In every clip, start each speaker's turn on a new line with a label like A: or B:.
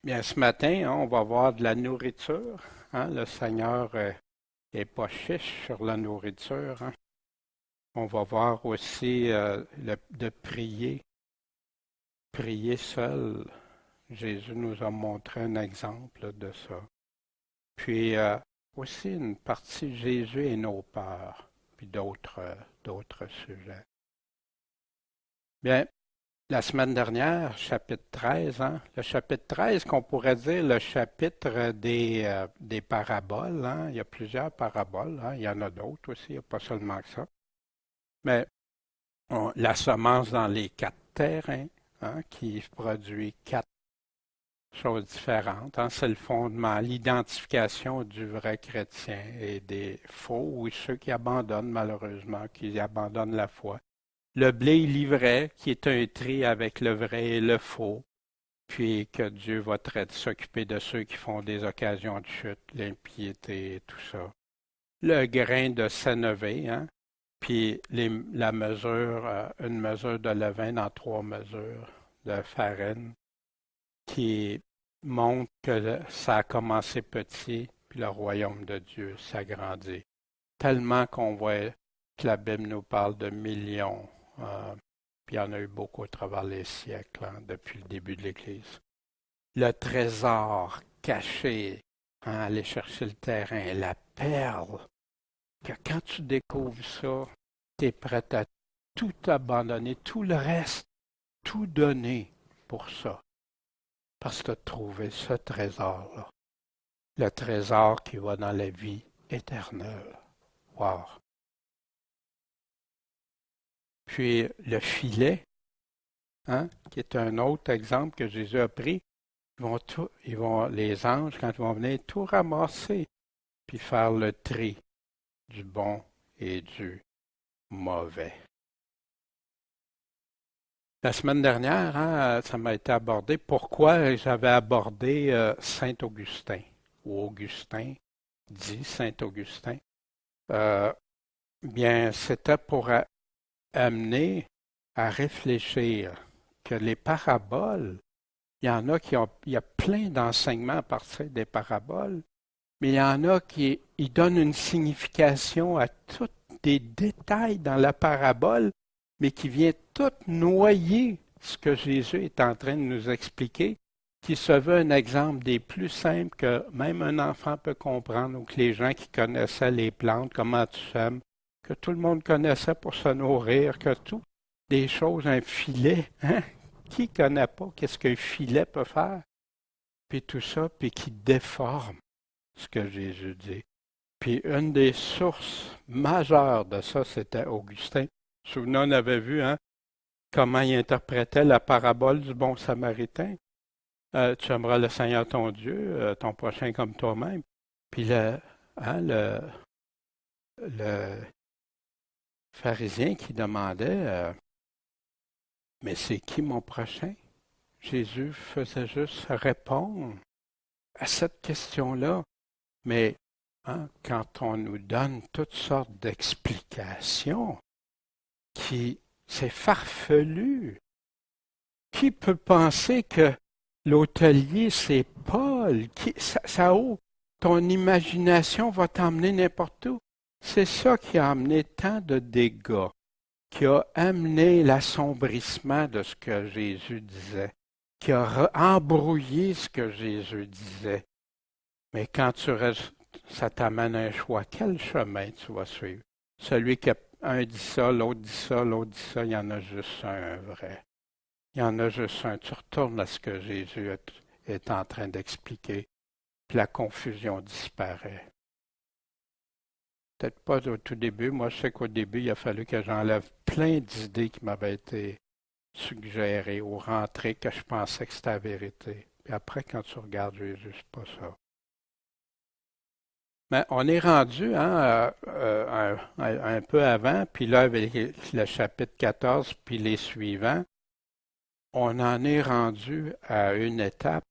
A: Bien, ce matin, on va voir de la nourriture. Le Seigneur est pas chiche sur la nourriture. On va voir aussi de prier, prier seul. Jésus nous a montré un exemple de ça. Puis aussi une partie Jésus et nos peurs, puis d'autres sujets. Bien, la semaine dernière, chapitre 13, le chapitre 13, qu'on pourrait dire le chapitre des paraboles. Il y a plusieurs paraboles. Il y en a d'autres aussi, il n'y a pas seulement que ça. Mais la semence dans les quatre terrains, qui produit quatre choses différentes. C'est le fondement, l'identification du vrai chrétien et des faux, ou ceux qui abandonnent malheureusement, qui abandonnent la foi. Le blé et l'ivraie, qui est un tri avec le vrai et le faux, puis que Dieu va s'occuper de ceux qui font des occasions de chute, l'impiété et tout ça. Le grain de sénévé, puis la mesure, une mesure de levain dans trois mesures de farine, qui montre que ça a commencé petit, puis le royaume de Dieu s'agrandit. Tellement qu'on voit que la Bible nous parle de millions. Puis il y en a eu beaucoup à travers les siècles, depuis le début de l'Église. Le trésor caché, aller chercher le terrain, la perle, que quand tu découvres ça, tu es prêt à tout abandonner, tout le reste, tout donner pour ça. Parce que tu as trouvé ce trésor-là. Le trésor qui va dans la vie éternelle. Wow! Puis le filet, qui est un autre exemple que Jésus a pris, les anges, quand ils vont venir, tout ramasser, puis faire le tri du bon et du mauvais. La semaine dernière, ça m'a été abordé. Pourquoi j'avais abordé Saint Augustin, ou Augustin, dit Saint Augustin? Bien, c'était pour amener à réfléchir que les paraboles, il y en a il y a plein d'enseignements à partir des paraboles, mais il y en a qui ils donnent une signification à tous des détails dans la parabole, mais qui vient tout noyer ce que Jésus est en train de nous expliquer, qui se veut un exemple des plus simples que même un enfant peut comprendre, ou que les gens qui connaissaient les plantes, comment tu sèmes, que tout le monde connaissait pour se nourrir, que tout, des choses, un filet, Qui connaît pas qu'est-ce qu'un filet peut faire? Puis tout ça, puis qui déforme ce que Jésus dit. Puis une des sources majeures de ça, c'était Augustin. Souvenez, on avait vu comment il interprétait la parabole du bon samaritain. Tu aimeras le Seigneur ton Dieu, ton prochain comme toi-même. Puis le pharisien qui demandait, mais c'est qui mon prochain? Jésus faisait juste répondre à cette question-là. Mais quand on nous donne toutes sortes d'explications, c'est farfelu. Qui peut penser que l'hôtelier, c'est Paul? Ton imagination va t'emmener n'importe où. C'est ça qui a amené tant de dégâts, qui a amené l'assombrissement de ce que Jésus disait, qui a embrouillé ce que Jésus disait. Mais quand tu restes, ça t'amène à un choix. Quel chemin tu vas suivre? Celui qui un dit ça, l'autre dit ça, l'autre dit ça, il y en a juste un vrai. Il y en a juste un. Tu retournes à ce que Jésus est en train d'expliquer, puis la confusion disparaît. Peut-être pas au tout début. Moi, je sais qu'au début, il a fallu que j'enlève plein d'idées qui m'avaient été suggérées ou rentrées que je pensais que c'était la vérité. Puis après, quand tu regardes Jésus, c'est pas ça. Mais on est rendu un peu avant, puis là, avec le chapitre 14, puis les suivants, on en est rendu à une étape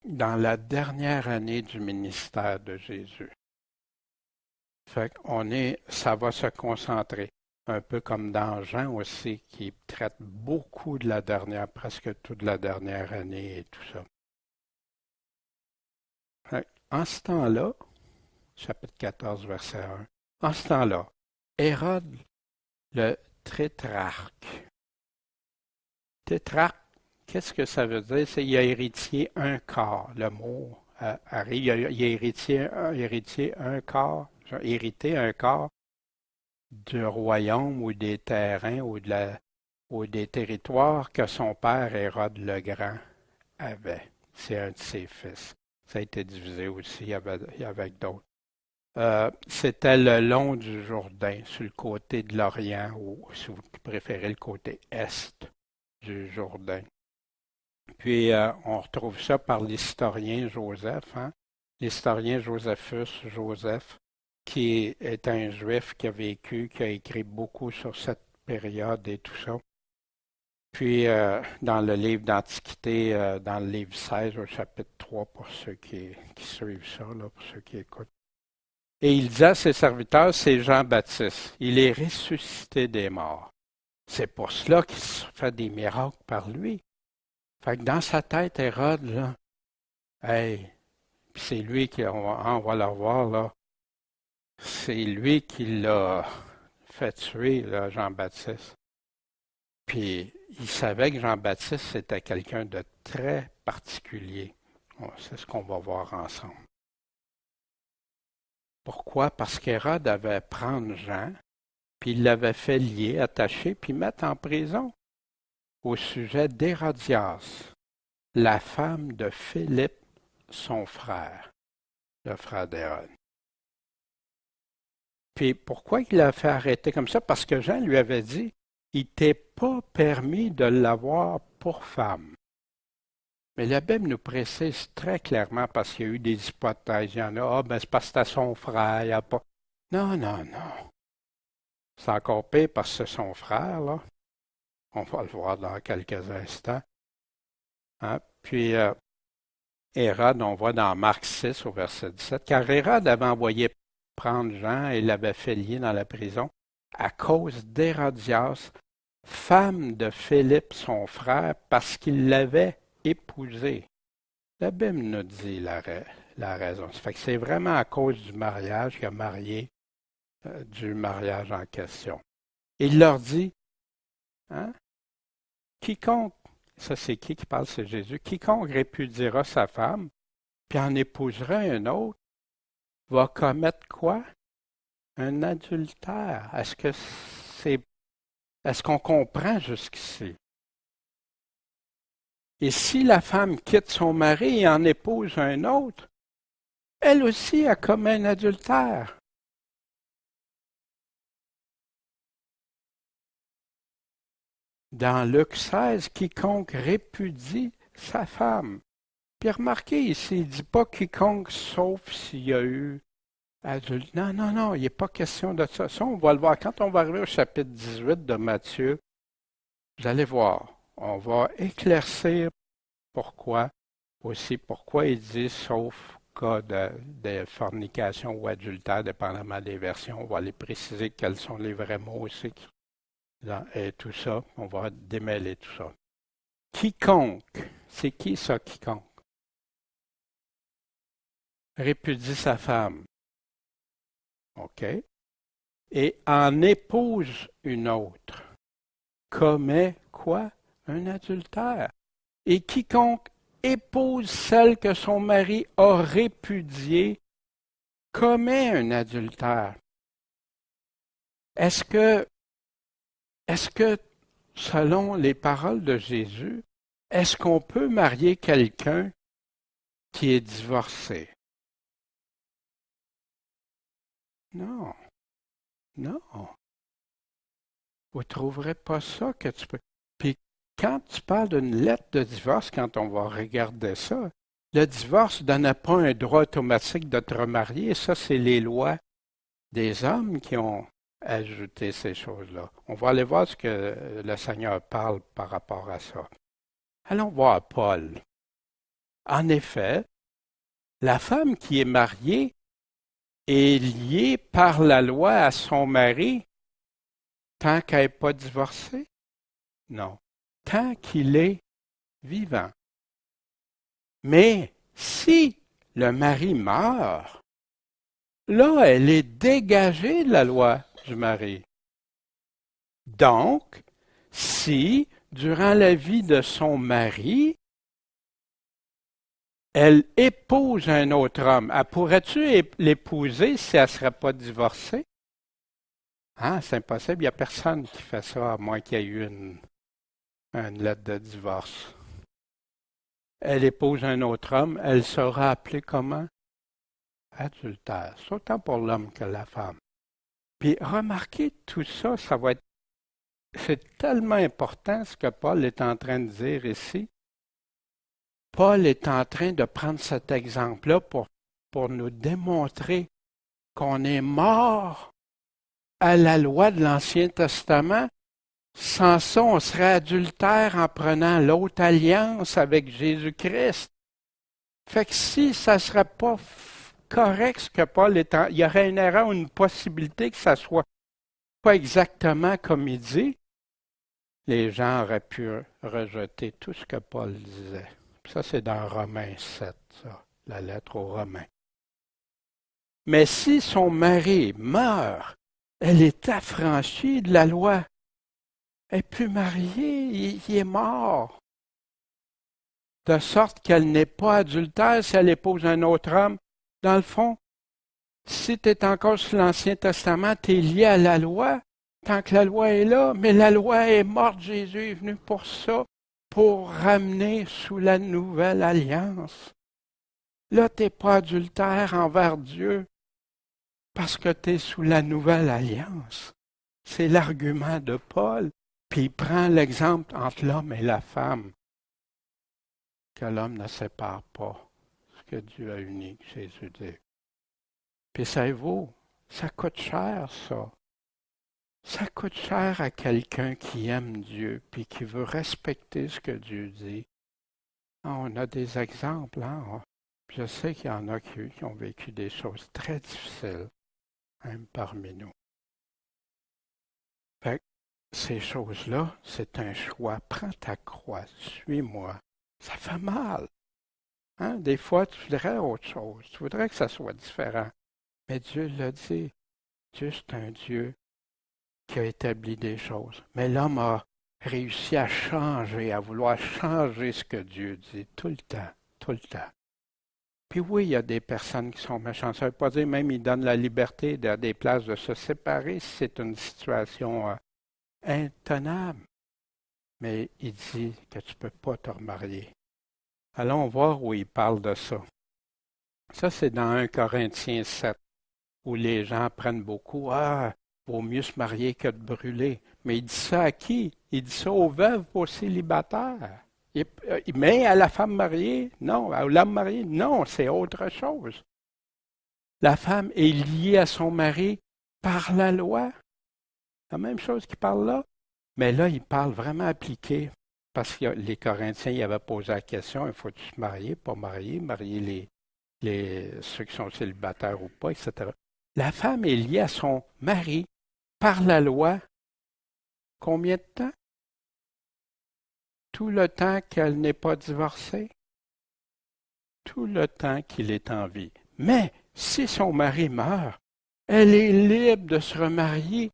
A: dans la dernière année du ministère de Jésus. Fait qu'on ça va se concentrer. un peu comme dans Jean aussi, qui traite beaucoup de la dernière, presque toute la dernière année et tout ça. En ce temps-là, chapitre 14, verset 1, en ce temps-là, Hérode le tétrarque. Tétrarque, qu'est-ce que ça veut dire? C'est qu'il a hérité un quart. Le mot arrive, il a hérité un quart, hérité un quart du royaume ou des terrains ou des territoires que son père Hérode le Grand avait. C'est un de ses fils. Ça a été divisé aussi avec d'autres. C'était le long du Jourdain, sur le côté de l'Orient, ou si vous préférez le côté est du Jourdain. Puis on retrouve ça par l'historien Joseph, hein? L'historien Joseph, qui est un juif qui a vécu, qui a écrit beaucoup sur cette période et tout ça. Puis dans le livre d'Antiquité, dans le livre 16 au chapitre 3, pour ceux qui suivent ça, là, pour ceux qui écoutent. Et il dit à ses serviteurs, c'est Jean-Baptiste. Il est ressuscité des morts. C'est pour cela qu'il se fait des miracles par lui. Fait que dans sa tête, Hérode, là, hey, puis c'est lui qui, on va le voir, là, c'est lui qui l'a fait tuer, là, Jean-Baptiste. Puis il savait que Jean-Baptiste, c'était quelqu'un de très particulier. C'est ce qu'on va voir ensemble. Pourquoi? Parce qu'Hérode avait prendre Jean, puis il l'avait fait lier, attacher, puis mettre en prison au sujet d'Hérodias, la femme de Philippe, son frère, le frère d'Hérode. Puis pourquoi il l'a fait arrêter comme ça? Parce que Jean lui avait dit, il t'est pas permis de l'avoir pour femme. Mais la Bible nous précise très clairement, parce qu'il y a eu des hypothèses. Il y en a, ben c'est parce que c'était son frère, il n'y a pas. Non, non, non. C'est encore pire parce que c'est son frère, là. On va le voir dans quelques instants. Hein? Puis, Hérode, on voit dans Marc 6 au verset 17, car Hérode avait envoyé prendre Jean et l'avait fait lier dans la prison à cause d'Hérodias, femme de Philippe, son frère, parce qu'il l'avait épousée. La Bible nous dit la raison. Ça fait que c'est vraiment à cause du mariage qu'il a marié, du mariage en question. Il leur dit, hein, quiconque, ça c'est qui parle, c'est Jésus, quiconque répudiera sa femme, puis en épousera un autre, va commettre quoi? Un adultère. Est-ce qu'on comprend jusqu'ici? Et si la femme quitte son mari et en épouse un autre, elle aussi a commis un adultère. Dans Luc 16, quiconque répudie sa femme. Puis remarquez ici, il ne dit pas quiconque sauf s'il y a eu adulte. Non, non, non, il n'est pas question de ça. Ça, on va le voir. Quand on va arriver au chapitre 18 de Matthieu, vous allez voir, on va éclaircir pourquoi il dit sauf cas de fornication ou adultère, dépendamment des versions. On va aller préciser quels sont les vrais mots aussi. Et tout ça, on va démêler tout ça. Quiconque, c'est qui ça, quiconque? Répudie sa femme. OK? Et en épouse une autre. Commet quoi? Un adultère. Et quiconque épouse celle que son mari a répudiée commet un adultère. Est-ce que, selon les paroles de Jésus, est-ce qu'on peut marier quelqu'un qui est divorcé? Non. Non. Vous ne trouverez pas ça que tu peux. Puis quand tu parles d'une lettre de divorce, quand on va regarder ça, le divorce ne donnait pas un droit automatique de te remarier. Ça, c'est les lois des hommes qui ont ajouté ces choses-là. On va aller voir ce que le Seigneur parle par rapport à ça. Allons voir Paul. En effet, la femme qui est mariée est liée par la loi à son mari Tant qu'elle n'est pas divorcée? Non. Tant qu'il est vivant. Mais si le mari meurt, là, elle est dégagée de la loi du mari. Donc, si, durant la vie de son mari, elle épouse un autre homme, elle pourrait-tu l'épouser si elle ne serait pas divorcée? Hein, c'est impossible, il n'y a personne qui fait ça, à moins qu'il y ait eu une lettre de divorce. Elle épouse un autre homme, elle sera appelée comment? Adultère. C'est autant pour l'homme que la femme. Puis remarquez tout ça, c'est tellement important ce que Paul est en train de dire ici. Paul est en train de prendre cet exemple-là pour nous démontrer qu'on est mort à la loi de l'Ancien Testament. Sans ça, on serait adultère en prenant l'autre alliance avec Jésus-Christ. Fait que si ça ne serait pas correct ce que Paul est en... Il y aurait une erreur ou une possibilité que ça soit pas exactement comme il dit, les gens auraient pu rejeter tout ce que Paul disait. Ça, c'est dans Romains 7, ça, la lettre aux Romains. Mais si son mari meurt, elle est affranchie de la loi. Elle n'est plus mariée, il est mort. De sorte qu'elle n'est pas adultère si elle épouse un autre homme. Dans le fond, si tu es encore sous l'Ancien Testament, tu es lié à la loi, tant que la loi est là, mais la loi est morte, Jésus est venu pour ça, pour ramener sous la nouvelle alliance. Là, tu n'es pas adultère envers Dieu, parce que tu es sous la nouvelle alliance. C'est l'argument de Paul. Puis il prend l'exemple entre l'homme et la femme, que l'homme ne sépare pas ce que Dieu a uni, Jésus dit. Puis savez-vous, ça coûte cher, ça. Ça coûte cher à quelqu'un qui aime Dieu, puis qui veut respecter ce que Dieu dit. On a des exemples, hein? Je sais qu'il y en a qui ont vécu des choses très difficiles, même parmi nous. Fait que ces choses-là, c'est un choix. Prends ta croix, suis-moi. Ça fait mal. Hein? Des fois, tu voudrais autre chose. Tu voudrais que ça soit différent. Mais Dieu l'a dit. Dieu, c'est un Dieu qui a établi des choses. Mais l'homme a réussi à changer, à vouloir changer ce que Dieu dit tout le temps, tout le temps. Puis oui, il y a des personnes qui sont méchantes. Ça ne veut pas dire même qu'il donne la liberté à des places de se séparer si c'est une situation intenable. Mais il dit que tu ne peux pas te remarier. Allons voir où il parle de ça. Ça, c'est dans 1 Corinthiens 7, où les gens prennent beaucoup. Ah, vaut mieux se marier que de brûler. Mais il dit ça à qui? Il dit ça aux veuves, aux célibataires. Mais à la femme mariée, non. À l'homme marié, non, c'est autre chose. La femme est liée à son mari par la loi. La même chose qu'il parle là. Mais là, il parle vraiment appliqué. Parce que les Corinthiens, ils avaient posé la question, il faut-tu se marier, pas marier, marier ceux qui sont célibataires ou pas, etc. La femme est liée à son mari par la loi. Combien de temps? Tout le temps qu'elle n'est pas divorcée. Tout le temps qu'il est en vie. Mais si son mari meurt, elle est libre de se remarier.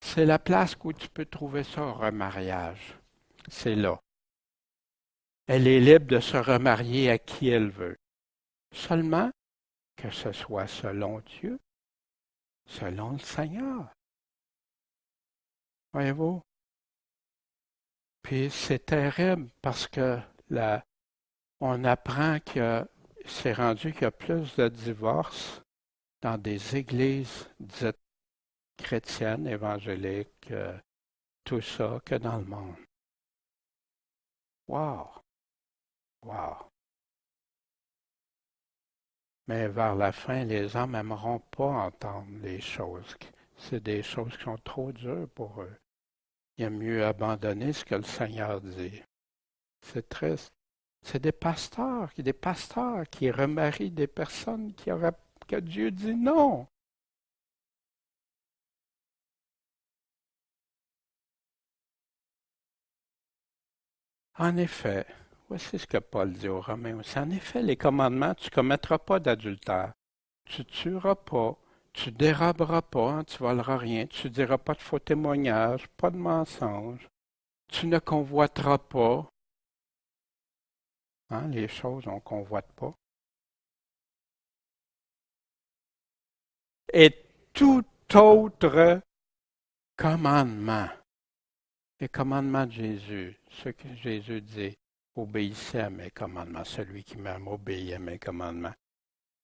A: C'est la place où tu peux trouver ça, un remariage. C'est là. Elle est libre de se remarier à qui elle veut. Seulement que ce soit selon Dieu, selon le Seigneur. Voyez-vous? Puis c'est terrible parce que on apprend que c'est rendu qu'il y a plus de divorces dans des églises dites chrétiennes, évangéliques, tout ça, que dans le monde. Wow! Wow! Mais vers la fin, les hommes n'aimeront pas entendre les choses. C'est des choses qui sont trop dures pour eux. Il y a mieux abandonner ce que le Seigneur dit. C'est triste. C'est des pasteurs qui remarient des personnes que Dieu dit non. En effet, voici ce que Paul dit aux Romains aussi. En effet, les commandements, tu ne commettras pas d'adultère, tu tueras pas, tu déroberas pas, hein, tu voleras rien, tu diras pas de faux témoignages, pas de mensonges, tu ne convoiteras pas, hein, les choses on ne convoite pas. Et tout autre commandement, les commandements de Jésus, ce que Jésus dit, obéissez à mes commandements, celui qui m'aime obéit à mes commandements.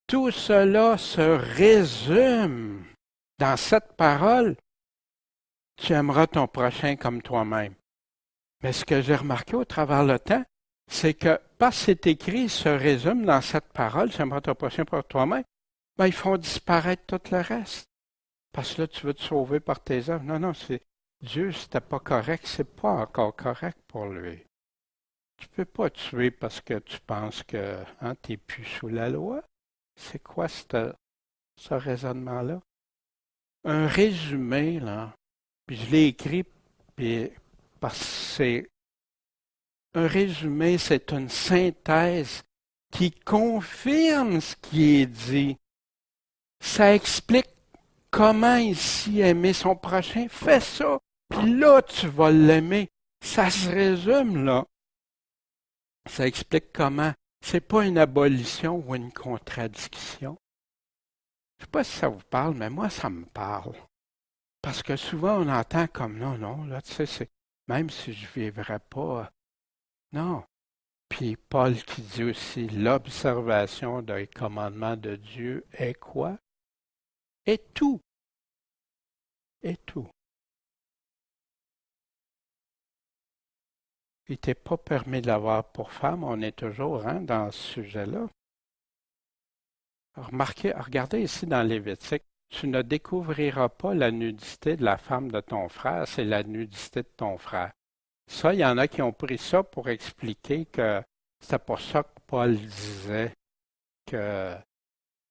A: Tout cela se résume dans cette parole, tu aimeras ton prochain comme toi-même. Mais ce que j'ai remarqué au travers le temps, c'est que parce que c'est écrit, se résume dans cette parole, tu aimeras ton prochain pour toi-même, ben, ils font disparaître tout le reste. Parce que là, tu veux te sauver par tes œuvres. Non, non, c'est Dieu, c'était pas correct, c'est pas encore correct pour lui. Tu peux pas tuer parce que tu penses que hein, tu n'es plus sous la loi. C'est quoi ce raisonnement-là? Un résumé, là, puis je l'ai écrit, puis parce que c'est un résumé, c'est une synthèse qui confirme ce qui est dit. Ça explique comment ici aimer son prochain. Fais ça, puis là, tu vas l'aimer. Ça se résume, là. Ça explique comment. C'est pas une abolition ou une contradiction. Je sais pas si ça vous parle, mais moi, ça me parle. Parce que souvent, on entend comme non, non, là, tu sais, c'est même si je vivrais pas. Non. Puis Paul qui dit aussi l'observation des commandements de Dieu est quoi? Est tout. Est tout. Il n'était pas permis de l'avoir pour femme, on est toujours hein, dans ce sujet-là. Remarquez, regardez ici dans Lévitique, tu ne découvriras pas la nudité de la femme de ton frère, c'est la nudité de ton frère. Ça, il y en a qui ont pris ça pour expliquer que c'était pas ça que Paul disait, que,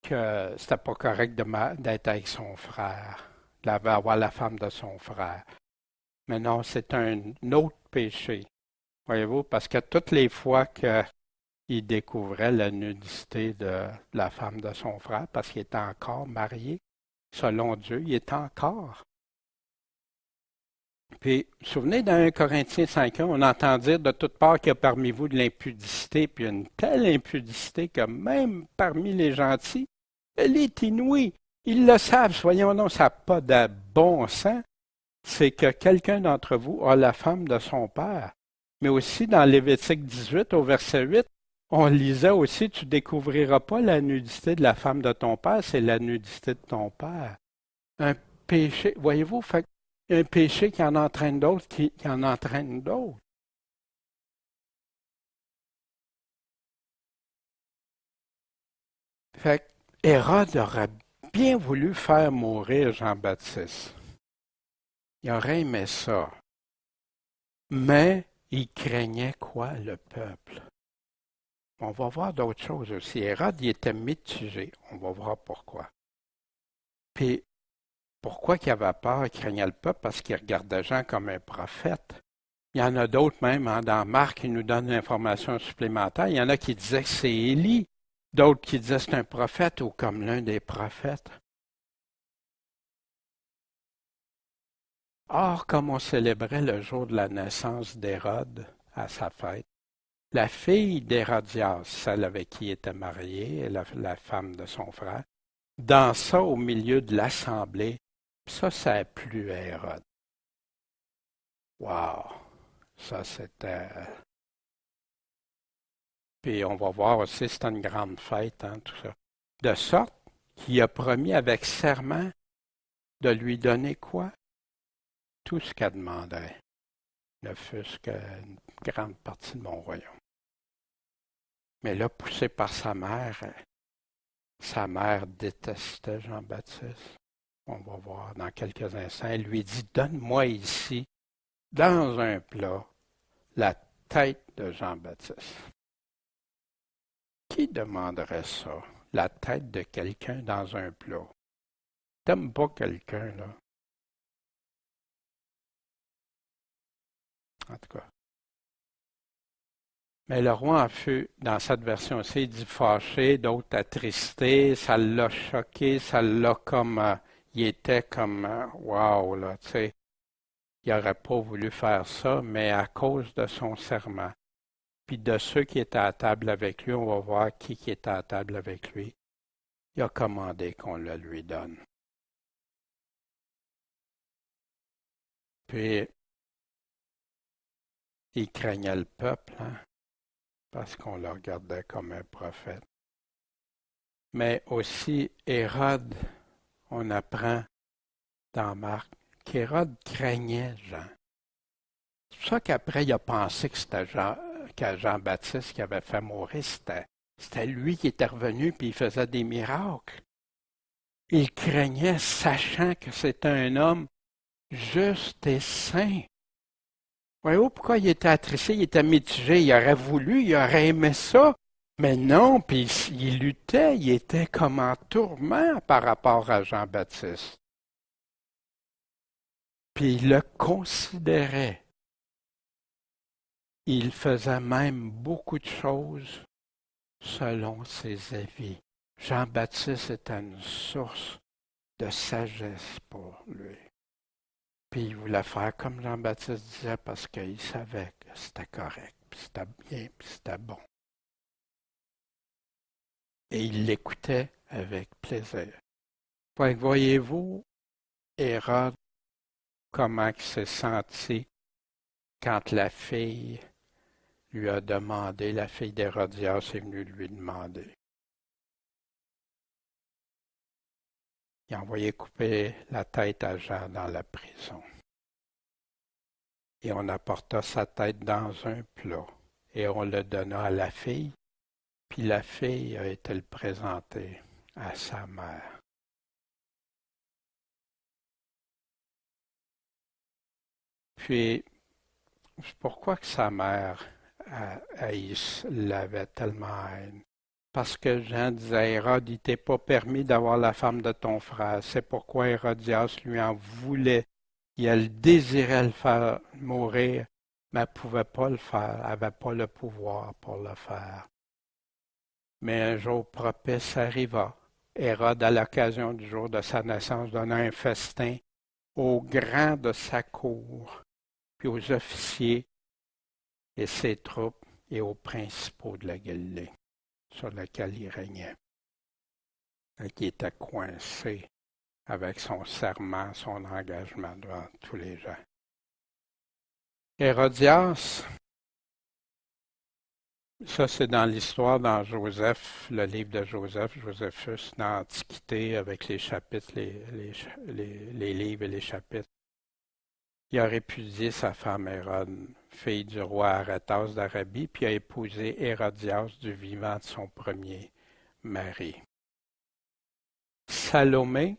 A: que c'était pas correct d'être avec son frère, d'avoir la femme de son frère. Mais non, c'est un autre péché. Voyez-vous, parce que toutes les fois qu'il découvrait la nudité de la femme de son frère, parce qu'il était encore marié, selon Dieu, il est encore. Puis, vous vous souvenez dans 1 Corinthiens 5.1, on entend dire de toutes parts qu'il y a parmi vous de l'impudicité, puis une telle impudicité que même parmi les gentils, elle est inouïe. Ils le savent, soyons non, ça n'a pas de bon sens. C'est que quelqu'un d'entre vous a la femme de son père. Mais aussi dans Lévitique 18, au verset 8, on lisait aussi, tu découvriras pas la nudité de la femme de ton père, c'est la nudité de ton père. Un péché, voyez-vous, fait un péché qui en entraîne d'autres, qui en entraîne d'autres. Fait que Hérode aurait bien voulu faire mourir Jean-Baptiste. Il aurait aimé ça. Mais il craignait quoi, le peuple? On va voir d'autres choses aussi. Hérode, il était mitigé. On va voir pourquoi. Puis, pourquoi qu'il avait peur, il craignait le peuple? Parce qu'il regardait Jean comme un prophète. Il y en a d'autres même, hein, dans Marc, qui nous donne l'information supplémentaire. Il y en a qui disaient que c'est Élie, d'autres qui disaient que c'est un prophète ou comme l'un des prophètes. Or, comme on célébrait le jour de la naissance d'Hérode à sa fête, la fille d'Hérodias, celle avec qui il était marié, la femme de son frère, dansa au milieu de l'assemblée. Ça a plu à Hérode. Wow! Ça, c'était. Puis on va voir aussi, c'était une grande fête, hein, tout ça. De sorte qu'il a promis avec serment de lui donner quoi? Tout ce qu'elle demandait, ne fût-ce qu'une grande partie de mon royaume. Mais là, poussé par sa mère détestait Jean-Baptiste. On va voir dans quelques instants. Elle lui dit, donne-moi ici, dans un plat, la tête de Jean-Baptiste. Qui demanderait ça? La tête de quelqu'un dans un plat. T'aimes pas quelqu'un, là. En tout cas. Mais le roi en fut, dans cette version-ci, il dit fâché, d'autres attristé, ça l'a choqué, ça l'a comme, il était comme, wow, là, tu sais, il n'aurait pas voulu faire ça, mais à cause de son serment, puis de ceux qui étaient à table avec lui, on va voir qui était à table avec lui, il a commandé qu'on le lui donne. Puis, il craignait le peuple, hein, parce qu'on le regardait comme un prophète. Mais aussi, Hérode, on apprend dans Marc, qu'Hérode craignait Jean. C'est pour ça qu'après, il a pensé que c'était Jean-Baptiste qui avait fait mourir. C'était lui qui était revenu puis il faisait des miracles. Il craignait, sachant que c'était un homme juste et saint. Voyez-vous pourquoi il était attristé, il était mitigé, il aurait voulu, il aurait aimé ça, mais non, puis il luttait, il était comme en tourment par rapport à Jean-Baptiste. Puis il le considérait. Il faisait même beaucoup de choses selon ses avis. Jean-Baptiste était une source de sagesse pour lui. Puis il voulait faire comme Jean-Baptiste disait parce qu'il savait que c'était correct, puis c'était bien, puis c'était bon. Et il l'écoutait avec plaisir. Voyez-vous, Hérode, comment il s'est senti quand la fille lui a demandé, la fille d'Hérodias est venue lui demander. Il a envoyé couper la tête à Jean dans la prison. Et on apporta sa tête dans un plat et on le donna à la fille, puis la fille a été le présenter à sa mère. Puis, pourquoi que sa mère l'avait tellement haine? Parce que Jean disait à Hérode, il t'est pas permis d'avoir la femme de ton frère. C'est pourquoi Hérodias lui en voulait. Elle désirait le faire mourir, mais elle ne pouvait pas le faire. Elle n'avait pas le pouvoir pour le faire. Mais un jour propice arriva. Hérode, à l'occasion du jour de sa naissance, donna un festin aux grands de sa cour, puis aux officiers et ses troupes et aux principaux de la Galilée, sur lesquels il régnait, et qui était coincé avec son serment, son engagement devant tous les gens. Hérodias, ça c'est dans l'histoire, dans Joseph, le livre de Joseph, Joséphus, dans l'Antiquité, avec les chapitres, les livres et les chapitres. Il a répudié sa femme Hérode, fille du roi Arétas d'Arabie, puis a épousé Hérodias du vivant de son premier mari. Salomé,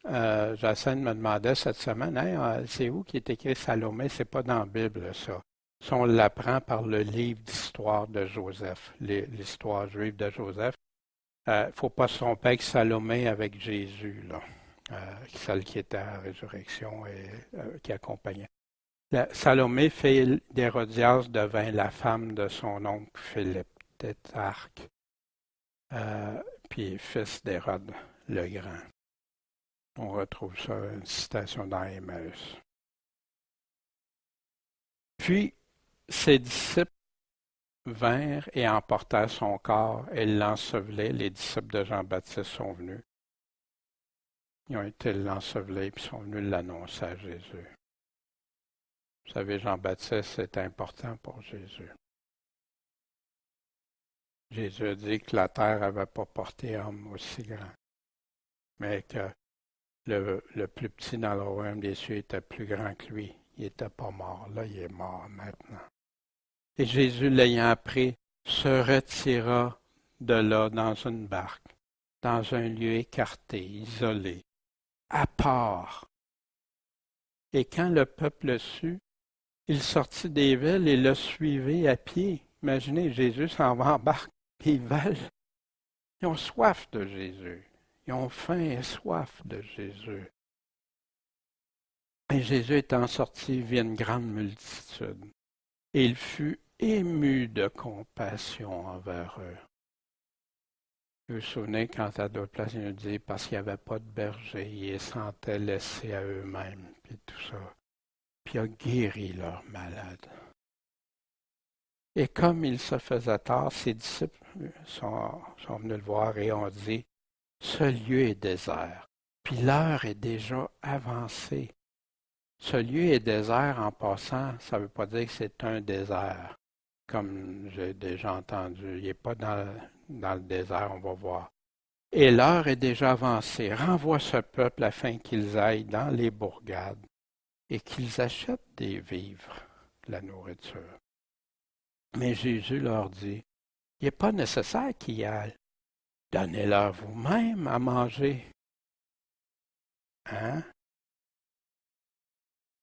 A: Jacinthe me demandait cette semaine, hey, c'est où qui est écrit Salomé? C'est pas dans la Bible, ça. Ça, on l'apprend par le livre d'histoire de Joseph, l'histoire juive de Joseph. Il ne faut pas se tromper avec Salomé avec Jésus, là. Celle qui était à la résurrection et qui accompagnait. Salomé, fille d'Hérodias, devint la femme de son oncle Philippe Tétrarque, puis fils d'Hérode le Grand. On retrouve ça, une citation dans Emmaüs. Puis, ses disciples vinrent et emportèrent son corps et l'ensevelaient. Les disciples de Jean-Baptiste sont venus. Ils ont été l'ensevelir et sont venus l'annoncer à Jésus. Vous savez, Jean-Baptiste, c'est important pour Jésus. Jésus a dit que la terre n'avait pas porté homme aussi grand, mais que le plus petit dans le royaume des cieux était plus grand que lui. Il n'était pas mort. Là, il est mort maintenant. Et Jésus, l'ayant appris, se retira de là dans une barque, dans un lieu écarté, isolé, à part. Et quand le peuple le sut, il sortit des villes et le suivit à pied. Imaginez, Jésus s'en va en barque, puis ils veulent. Ils ont soif de Jésus. Ils ont faim et soif de Jésus. Et Jésus étant sorti, vit une grande multitude. Et il fut ému de compassion envers eux. Je me souviens quand à d'autres places, il nous dit parce qu'il n'y avait pas de berger, ils les sentaient laissés à eux-mêmes, puis tout ça. Puis il a guéri leurs malades. Et comme il se faisait tard, ses disciples sont venus le voir et ont dit, ce lieu est désert, puis l'heure est déjà avancée. Ce lieu est désert en passant, ça ne veut pas dire que c'est un désert, comme j'ai déjà entendu. Il n'est pas dans le désert, on va voir. Et l'heure est déjà avancée. Renvoie ce peuple afin qu'ils aillent dans les bourgades et qu'ils achètent des vivres, la nourriture. Mais Jésus leur dit, il n'est pas nécessaire qu'ils y aillent. Donnez-leur vous-même à manger. Hein?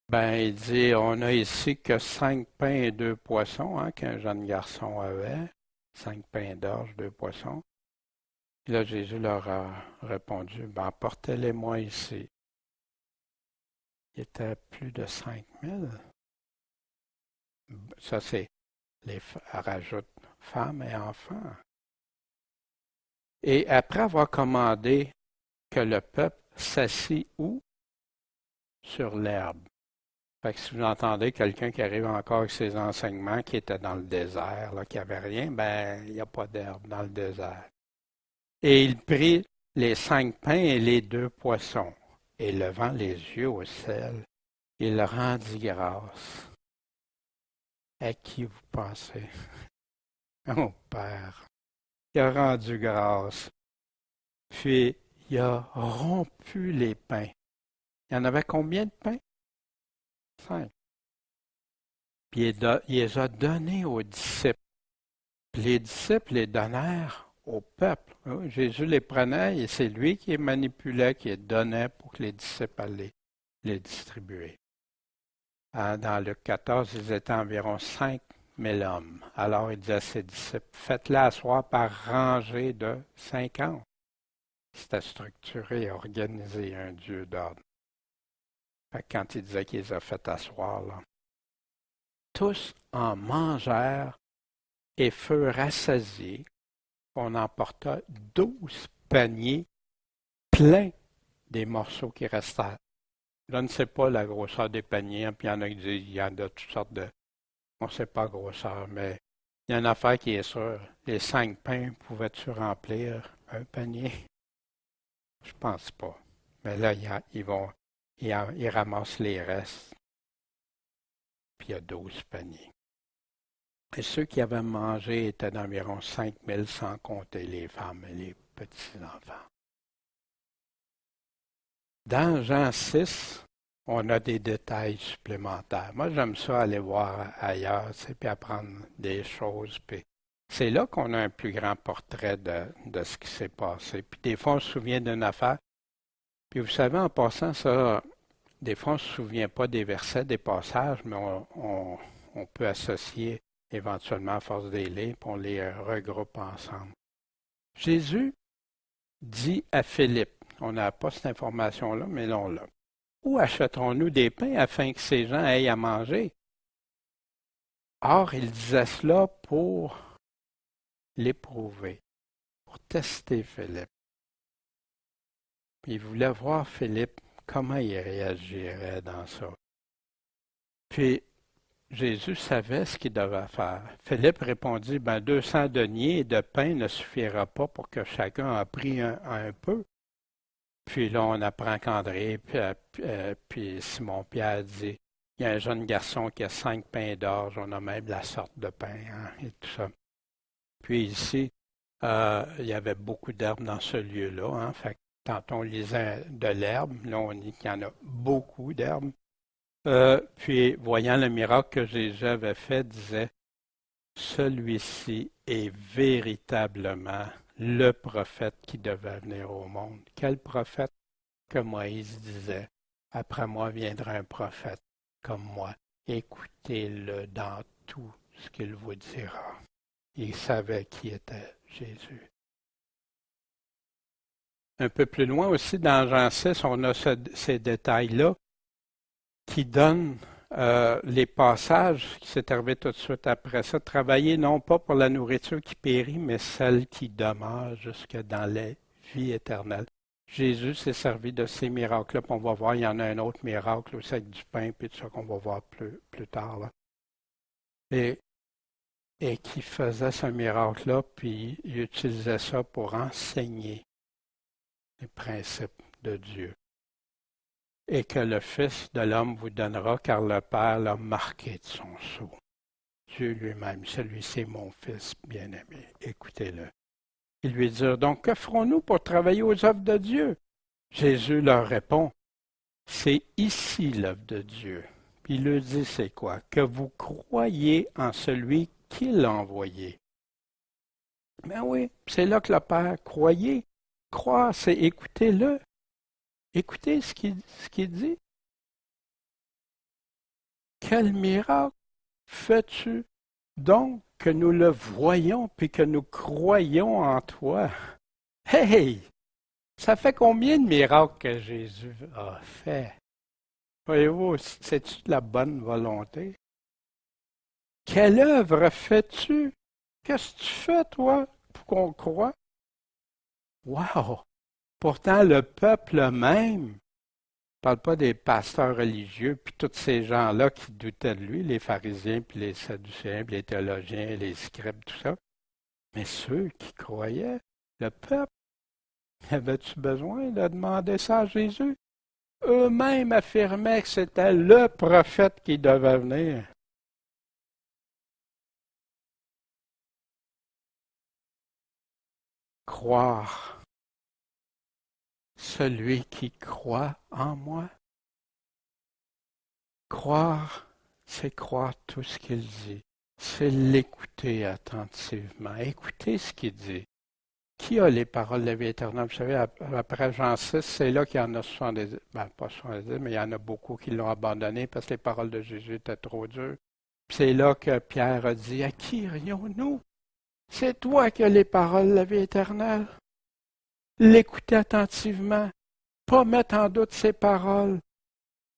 A: Ben, il dit, on a ici que 5 pains et 2 poissons, hein, qu'un jeune garçon avait. 5 pains d'orge, 2 poissons. Et là, Jésus leur a répondu, ben, apportez-les-moi ici. Il était plus de 5000. Ça, c'est, rajoute femmes et enfants. Et après avoir commandé que le peuple s'assit où? Sur l'herbe. Fait que si vous entendez quelqu'un qui arrive encore avec ses enseignements, qui était dans le désert, là, qui n'avait rien, ben, il n'y a pas d'herbe dans le désert. Et il prit les 5 pains et les 2 poissons, et levant les yeux au ciel, il rendit grâce. À qui vous pensez? Au Père. Il a rendu grâce. Puis, il a rompu les pains. Il y en avait combien de pains? 5. Puis il les a donnés aux disciples. Puis les disciples les donnèrent au peuple. Jésus les prenait et c'est lui qui les manipulait, qui les donnait pour que les disciples allaient les distribuer. Dans Luc 14, ils étaient environ 5000 hommes. Alors il disait à ses disciples, faites-les asseoir par rangée de 50. C'était structuré, organisé, un Dieu d'ordre. Quand il disait qu'il les a fait asseoir, là, tous en mangèrent et furent rassasiés. On emporta 12 paniers pleins des morceaux qui restèrent. Je ne sais pas la grosseur des paniers, puis il y en a qui disent il y en a toutes sortes de. On ne sait pas la grosseur, mais il y a une affaire qui est sûre. Les 5 pains pouvaient-tu remplir un panier? Je pense pas. Mais là, ils ramassent les restes. Puis il y a 12 paniers. Et ceux qui avaient mangé étaient d'environ 5000 sans compter les femmes et les petits-enfants. Dans Jean 6, on a des détails supplémentaires. Moi, j'aime ça aller voir ailleurs, puis apprendre des choses. Puis c'est là qu'on a un plus grand portrait de ce qui s'est passé. Puis des fois, on se souvient d'une affaire. Puis vous savez, en passant ça, des fois, on ne se souvient pas des versets, des passages, mais on peut associer éventuellement à force des livres, puis on les regroupe ensemble. Jésus dit à Philippe, on n'a pas cette information-là, mais là, on l'a. Où achèterons-nous des pains afin que ces gens aillent à manger? Or, il disait cela pour l'éprouver, pour tester Philippe. Puis il voulait voir Philippe, comment il réagirait dans ça. Puis, Jésus savait ce qu'il devait faire. Philippe répondit, 200 deniers de pain ne suffira pas pour que chacun en prie un peu. Puis là, on apprend qu'André, puis Simon-Pierre dit, il y a un jeune garçon qui a 5 pains d'orge, on a même la sorte de pain, hein, et tout ça. Puis ici, il y avait beaucoup d'herbes dans ce lieu-là. Hein, fait que quand on lisait de l'herbe, là, on dit qu'il y en a beaucoup d'herbes. Puis, voyant le miracle que Jésus avait fait, disait, celui-ci est véritablement le prophète qui devait venir au monde. Quel prophète? Que Moïse disait, après moi viendra un prophète comme moi. Écoutez-le dans tout ce qu'il vous dira. Il savait qui était Jésus. Un peu plus loin aussi, dans Jean 6, on a ces détails-là qui donnent les passages qui s'est arrivé tout de suite après ça, travailler non pas pour la nourriture qui périt, mais celle qui demeure jusque dans la vie éternelle. Jésus s'est servi de ces miracles-là, puis on va voir, il y en a un autre miracle aussi avec du pain, puis tout ça qu'on va voir plus tard. Là. Et, et qui faisait ce miracle-là, puis il utilisait ça pour enseigner les principes de Dieu. Et que le Fils de l'homme vous donnera, car le Père l'a marqué de son sceau. Dieu lui-même, celui-ci est mon Fils bien-aimé, écoutez-le. Ils lui dirent donc, que ferons-nous pour travailler aux œuvres de Dieu? Jésus leur répond, c'est ici l'œuvre de Dieu. Puis il leur dit, c'est quoi? Que vous croyez en celui qui l'a envoyé. Ben oui, c'est là que le Père, croyez. Croire, c'est écoutez-le. Écoutez ce qu'il dit. Quel miracle fais-tu donc que nous le voyons puis que nous croyons en toi? Hey! Ça fait combien de miracles que Jésus a fait? Voyez-vous, c'est-tu de la bonne volonté? Quelle œuvre fais-tu? Qu'est-ce que tu fais, toi, pour qu'on croie? Wow! Pourtant, le peuple même, je ne parle pas des pasteurs religieux, puis tous ces gens-là qui doutaient de lui, les pharisiens, puis les sadducéens, puis les théologiens, les scribes, tout ça, mais ceux qui croyaient, le peuple, avais-tu besoin de demander ça à Jésus? Eux-mêmes affirmaient que c'était le prophète qui devait venir. Croire. Celui qui croit en moi. Croire, c'est croire tout ce qu'il dit. C'est l'écouter attentivement. Écouter ce qu'il dit. Qui a les paroles de la vie éternelle? Vous savez, après Jean 6, c'est là qu'il y en a 70, pas 70, mais il y en a beaucoup qui l'ont abandonné parce que les paroles de Jésus étaient trop dures. C'est là que Pierre a dit, à qui irions-nous? C'est toi qui as les paroles de la vie éternelle. L'écouter attentivement, pas mettre en doute ses paroles.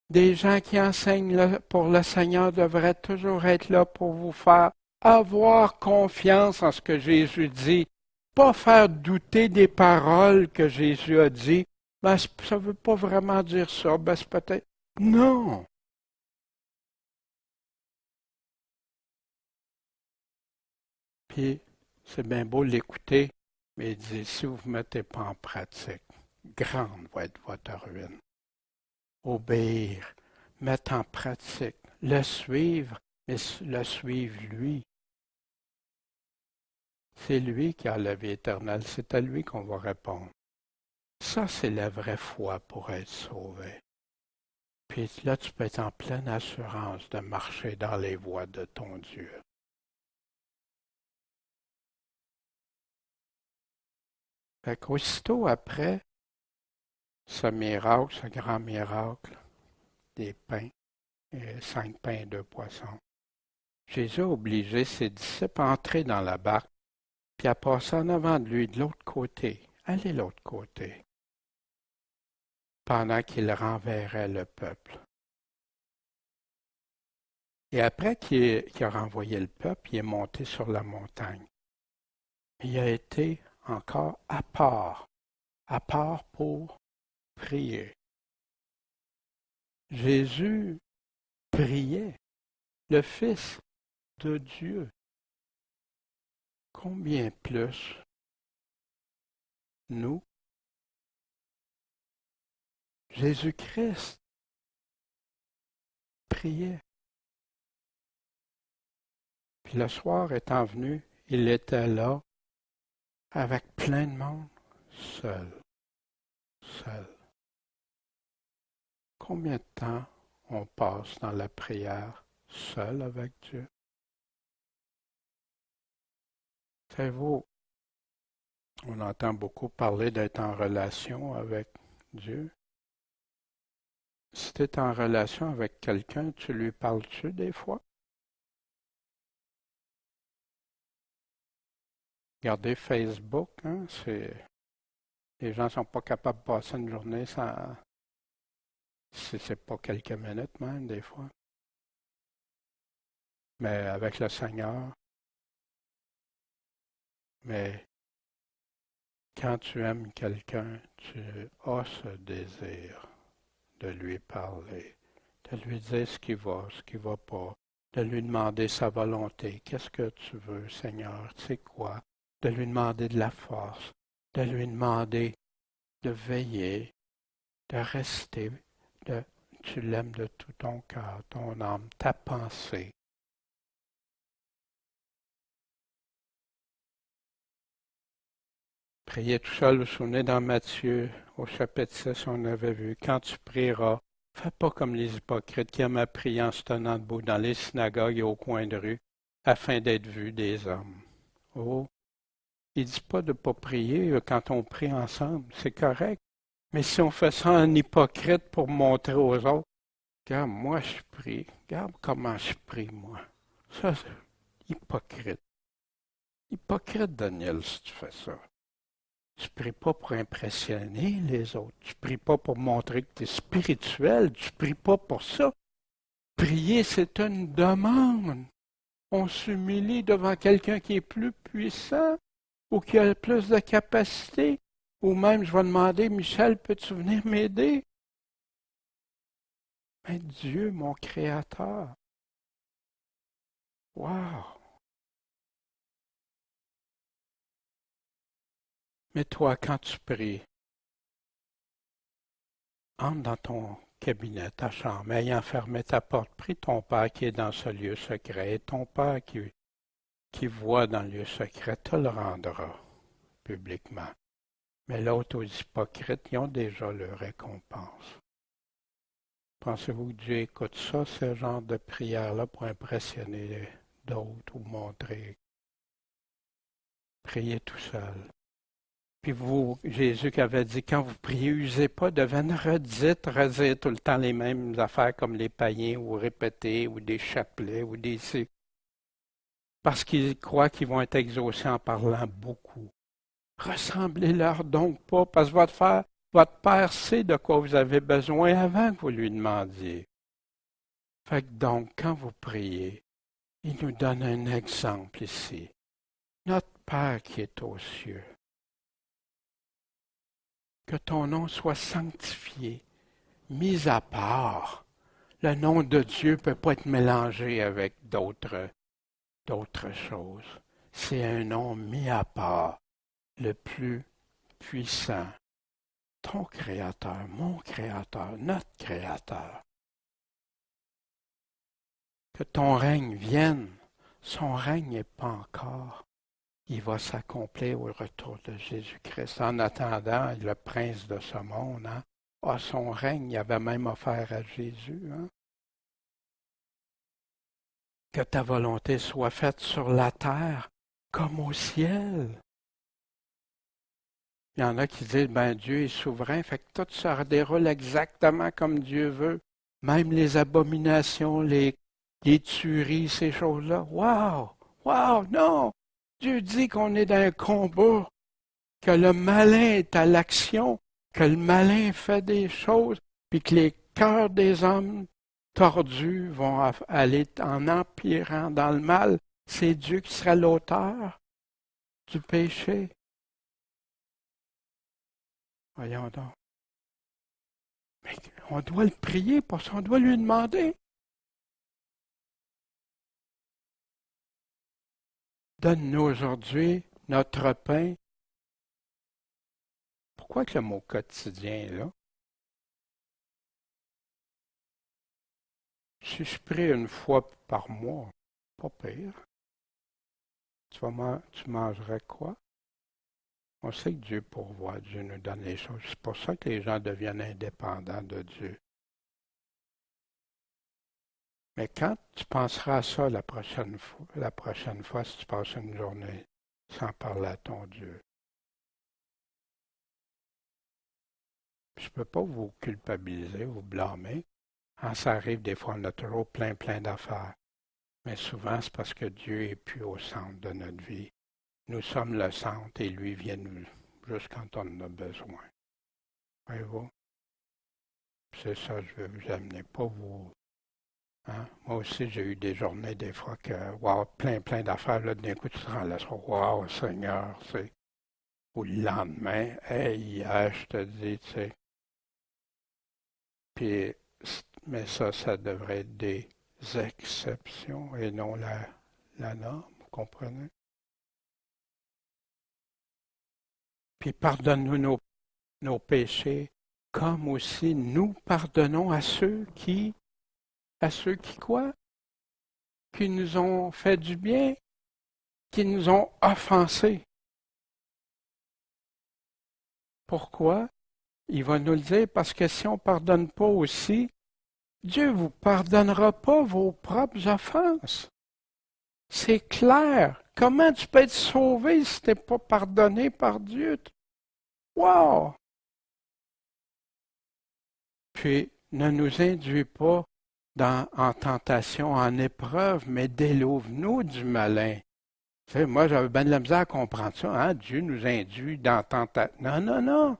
A: Des gens qui enseignent pour le Seigneur devraient toujours être là pour vous faire avoir confiance en ce que Jésus dit, pas faire douter des paroles que Jésus a dit. Ben, ça ne veut pas vraiment dire ça, ben, c'est peut-être... Non! Puis, c'est bien beau l'écouter, mais il dit, si vous ne mettez pas en pratique, grande va être votre ruine. Obéir, mettre en pratique, le suivre, mais le suivre lui. C'est lui qui a la vie éternelle, c'est à lui qu'on va répondre. Ça, c'est la vraie foi pour être sauvé. Puis là, tu peux être en pleine assurance de marcher dans les voies de ton Dieu. Fait qu'aussitôt après ce miracle, ce grand miracle des pains, et 5 pains et 2 poissons, Jésus a obligé ses disciples à entrer dans la barque, puis à passer en avant de lui de l'autre côté, aller de l'autre côté, pendant qu'il renverrait le peuple. Et après qu'il a renvoyé le peuple, il est monté sur la montagne. Il a été encore à part pour prier. Jésus priait, le Fils de Dieu. Combien plus nous, Jésus-Christ, priait. Puis le soir étant venu, il était là avec plein de monde, seul. Combien de temps on passe dans la prière seul avec Dieu? Savez-vous, on entend beaucoup parler d'être en relation avec Dieu. Si tu es en relation avec quelqu'un, tu lui parles-tu des fois? Regardez Facebook, hein, les gens ne sont pas capables de passer une journée sans... Si c'est pas quelques minutes même, des fois. mais avec le Seigneur. Mais quand tu aimes quelqu'un, tu as ce désir de lui parler, de lui dire ce qui va pas, de lui demander sa volonté. Qu'est-ce que tu veux, Seigneur? Tu sais quoi? De lui demander de la force, de lui demander de veiller, de rester, tu l'aimes de tout ton cœur, ton âme, ta pensée. Priez tout seul, vous vous souvenez dans Matthieu, au chapitre 6, on avait vu, quand tu prieras, fais pas comme les hypocrites qui aiment à prier en se tenant debout dans les synagogues et au coin de rue, afin d'être vus des hommes. Oh, il dit pas de ne pas prier quand on prie ensemble, c'est correct. Mais si on fait ça en hypocrite pour montrer aux autres, regarde, moi je prie, regarde comment je prie, moi. Ça, c'est hypocrite. Hypocrite, Daniel, si tu fais ça. Tu pries pas pour impressionner les autres. Tu pries pas pour montrer que tu es spirituel. Tu pries pas pour ça. Prier, c'est une demande. On s'humilie devant quelqu'un qui est plus puissant ou qui a plus de capacité. Ou même, je vais demander, Michel, peux-tu venir m'aider? Mais Dieu, mon Créateur. Wow! Mais toi, quand tu pries, entre dans ton cabinet, ta chambre, ayant fermé ta porte, prie ton Père qui est dans ce lieu secret, et ton Père qui voit dans le lieu secret te le rendra publiquement. Mais l'autre aux hypocrites, ils ont déjà leur récompense. Pensez-vous que Dieu écoute ça, ce genre de prière-là, pour impressionner d'autres ou montrer? Priez tout seul. Puis vous, Jésus qui avait dit, quand vous priez, usez pas de vaines redites, redire tout le temps les mêmes affaires comme les païens, ou répéter, ou des chapelets, ou des... Parce qu'ils croient qu'ils vont être exaucés en parlant beaucoup. Ressemblez-leur donc pas, parce que votre Père sait de quoi vous avez besoin avant que vous lui demandiez. Fait que donc, quand vous priez, il nous donne un exemple ici. Notre Père qui est aux cieux, que ton nom soit sanctifié, mis à part. Le nom de Dieu ne peut pas être mélangé avec d'autres choses. C'est un nom mis à part, le plus puissant. Ton Créateur, mon Créateur, notre Créateur. Que ton règne vienne. Son règne n'est pas encore. Il va s'accomplir au retour de Jésus-Christ. En attendant, le prince de ce monde, a son règne, il avait même offert à Jésus. Que ta volonté soit faite sur la terre comme au ciel. Il y en a qui disent, ben Dieu est souverain, fait que tout se déroule exactement comme Dieu veut. Même les abominations, les tueries, ces choses-là. Wow! Wow! Non! Dieu dit qu'on est dans un combat, que le malin est à l'action, que le malin fait des choses, puis que les cœurs des hommes tordus vont aller en empirant dans le mal. C'est Dieu qui sera l'auteur du péché. Voyons donc. Mais on doit le prier parce qu'on doit lui demander. Donne-nous aujourd'hui notre pain. Pourquoi que le mot quotidien est là? Si je prie une fois par mois, pas pire. Tu mangerais quoi? On sait que Dieu pourvoit, Dieu nous donne les choses. C'est pour ça que les gens deviennent indépendants de Dieu. Mais quand tu penseras à ça la prochaine fois si tu passes une journée sans parler à ton Dieu, je ne peux pas vous culpabiliser, vous blâmer. Ça arrive des fois, on a toujours plein d'affaires. Mais souvent, c'est parce que Dieu est plus au centre de notre vie. Nous sommes le centre et lui vient nous juste quand on en a besoin. Voyez-vous? C'est ça que je veux vous amener, pas vous Hein? Moi aussi, j'ai eu des journées, des fois, que, wow, plein d'affaires, là, d'un coup, tu te rends là, wow, Seigneur, c'est. Ou le lendemain, hey, hier, je te dis, tu sais. Puis, mais ça devrait être des exceptions et non la norme, vous comprenez? Puis, pardonne-nous nos péchés, comme aussi nous pardonnons à ceux qui quoi? Qui nous ont fait du bien, qui nous ont offensés. Pourquoi? Il va nous le dire parce que si on ne pardonne pas aussi, Dieu ne vous pardonnera pas vos propres offenses. C'est clair. Comment tu peux être sauvé si tu n'es pas pardonné par Dieu? Wow! Puis, ne nous induis pas en tentation, en épreuve, mais délivre-nous du malin. Tu sais, moi, j'avais bien de la misère à comprendre ça. Hein? Dieu nous induit dans tentation. Non, non, non.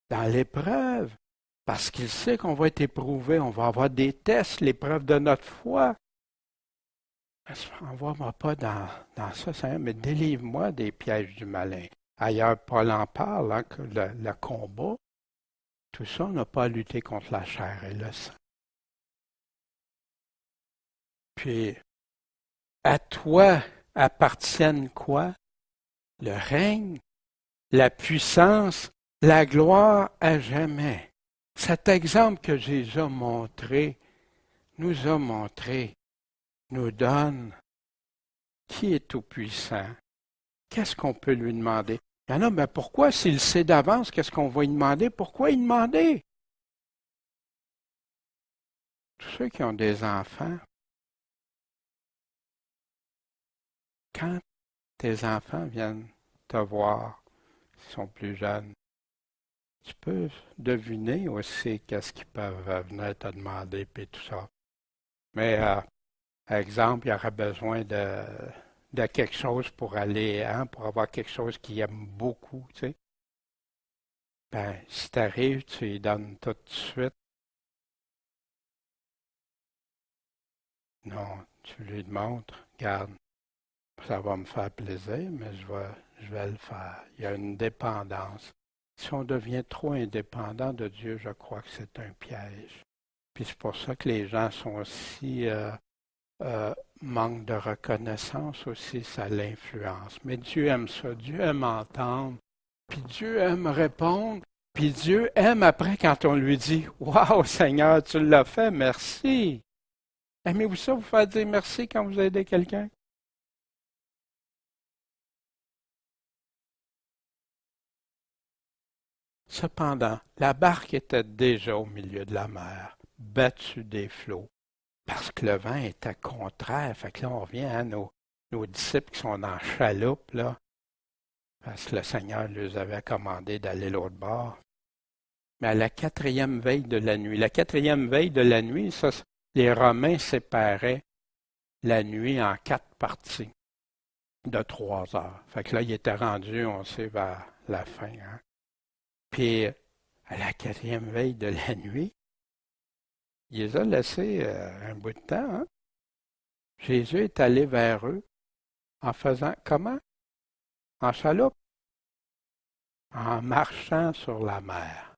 A: Dans l'épreuve. Parce qu'il sait qu'on va être éprouvé. On va avoir des tests, l'épreuve de notre foi. Envoie-moi pas dans ça, Seigneur, mais délivre-moi des pièges du malin. Ailleurs, Paul en parle, hein, que le combat, tout ça, on n'a pas à lutter contre la chair et le sang. Puis, à toi appartiennent quoi? Le règne, la puissance, la gloire à jamais. Cet exemple que Jésus a montré, nous a montré, nous donne qui est tout-puissant. Qu'est-ce qu'on peut lui demander? Il y en a, mais pourquoi, s'il sait d'avance, qu'est-ce qu'on va lui demander? Pourquoi il demander? Tous ceux qui ont des enfants, quand tes enfants viennent te voir, ils sont plus jeunes, tu peux deviner aussi qu'est-ce qu'ils peuvent venir te demander, puis tout ça. Mais, par exemple, il y aurait besoin de quelque chose pour aller, hein, pour avoir quelque chose qu'ils aiment beaucoup, tu sais. Ben, si tu arrives, tu lui donnes tout de suite. Non, tu lui montres, regarde, ça va me faire plaisir, mais je vais le faire. Il y a une dépendance. Si on devient trop indépendant de Dieu, je crois que c'est un piège. Puis c'est pour ça que les gens sont aussi manquent de reconnaissance aussi, ça l'influence. Mais Dieu aime ça, Dieu aime entendre, puis Dieu aime répondre, puis Dieu aime après quand on lui dit, waouh Seigneur, tu l'as fait, merci. Aimez-vous ça, vous faire dire merci quand vous aidez quelqu'un? Cependant, la barque était déjà au milieu de la mer, battue des flots, parce que le vent était contraire. Fait que là, on revient à nos disciples qui sont en chaloupe, là, parce que le Seigneur leur avait commandé d'aller l'autre bord. Mais à la quatrième veille de la nuit, la quatrième veille de la nuit, ça, les Romains séparaient la nuit en 4 parties de 3 heures. Fait que là, il était rendu, on sait, vers la fin. Hein. Puis, à la quatrième veille de la nuit, il les a laissés un bout de temps. Hein? Jésus est allé vers eux en faisant comment? En chaloupe, en marchant sur la mer.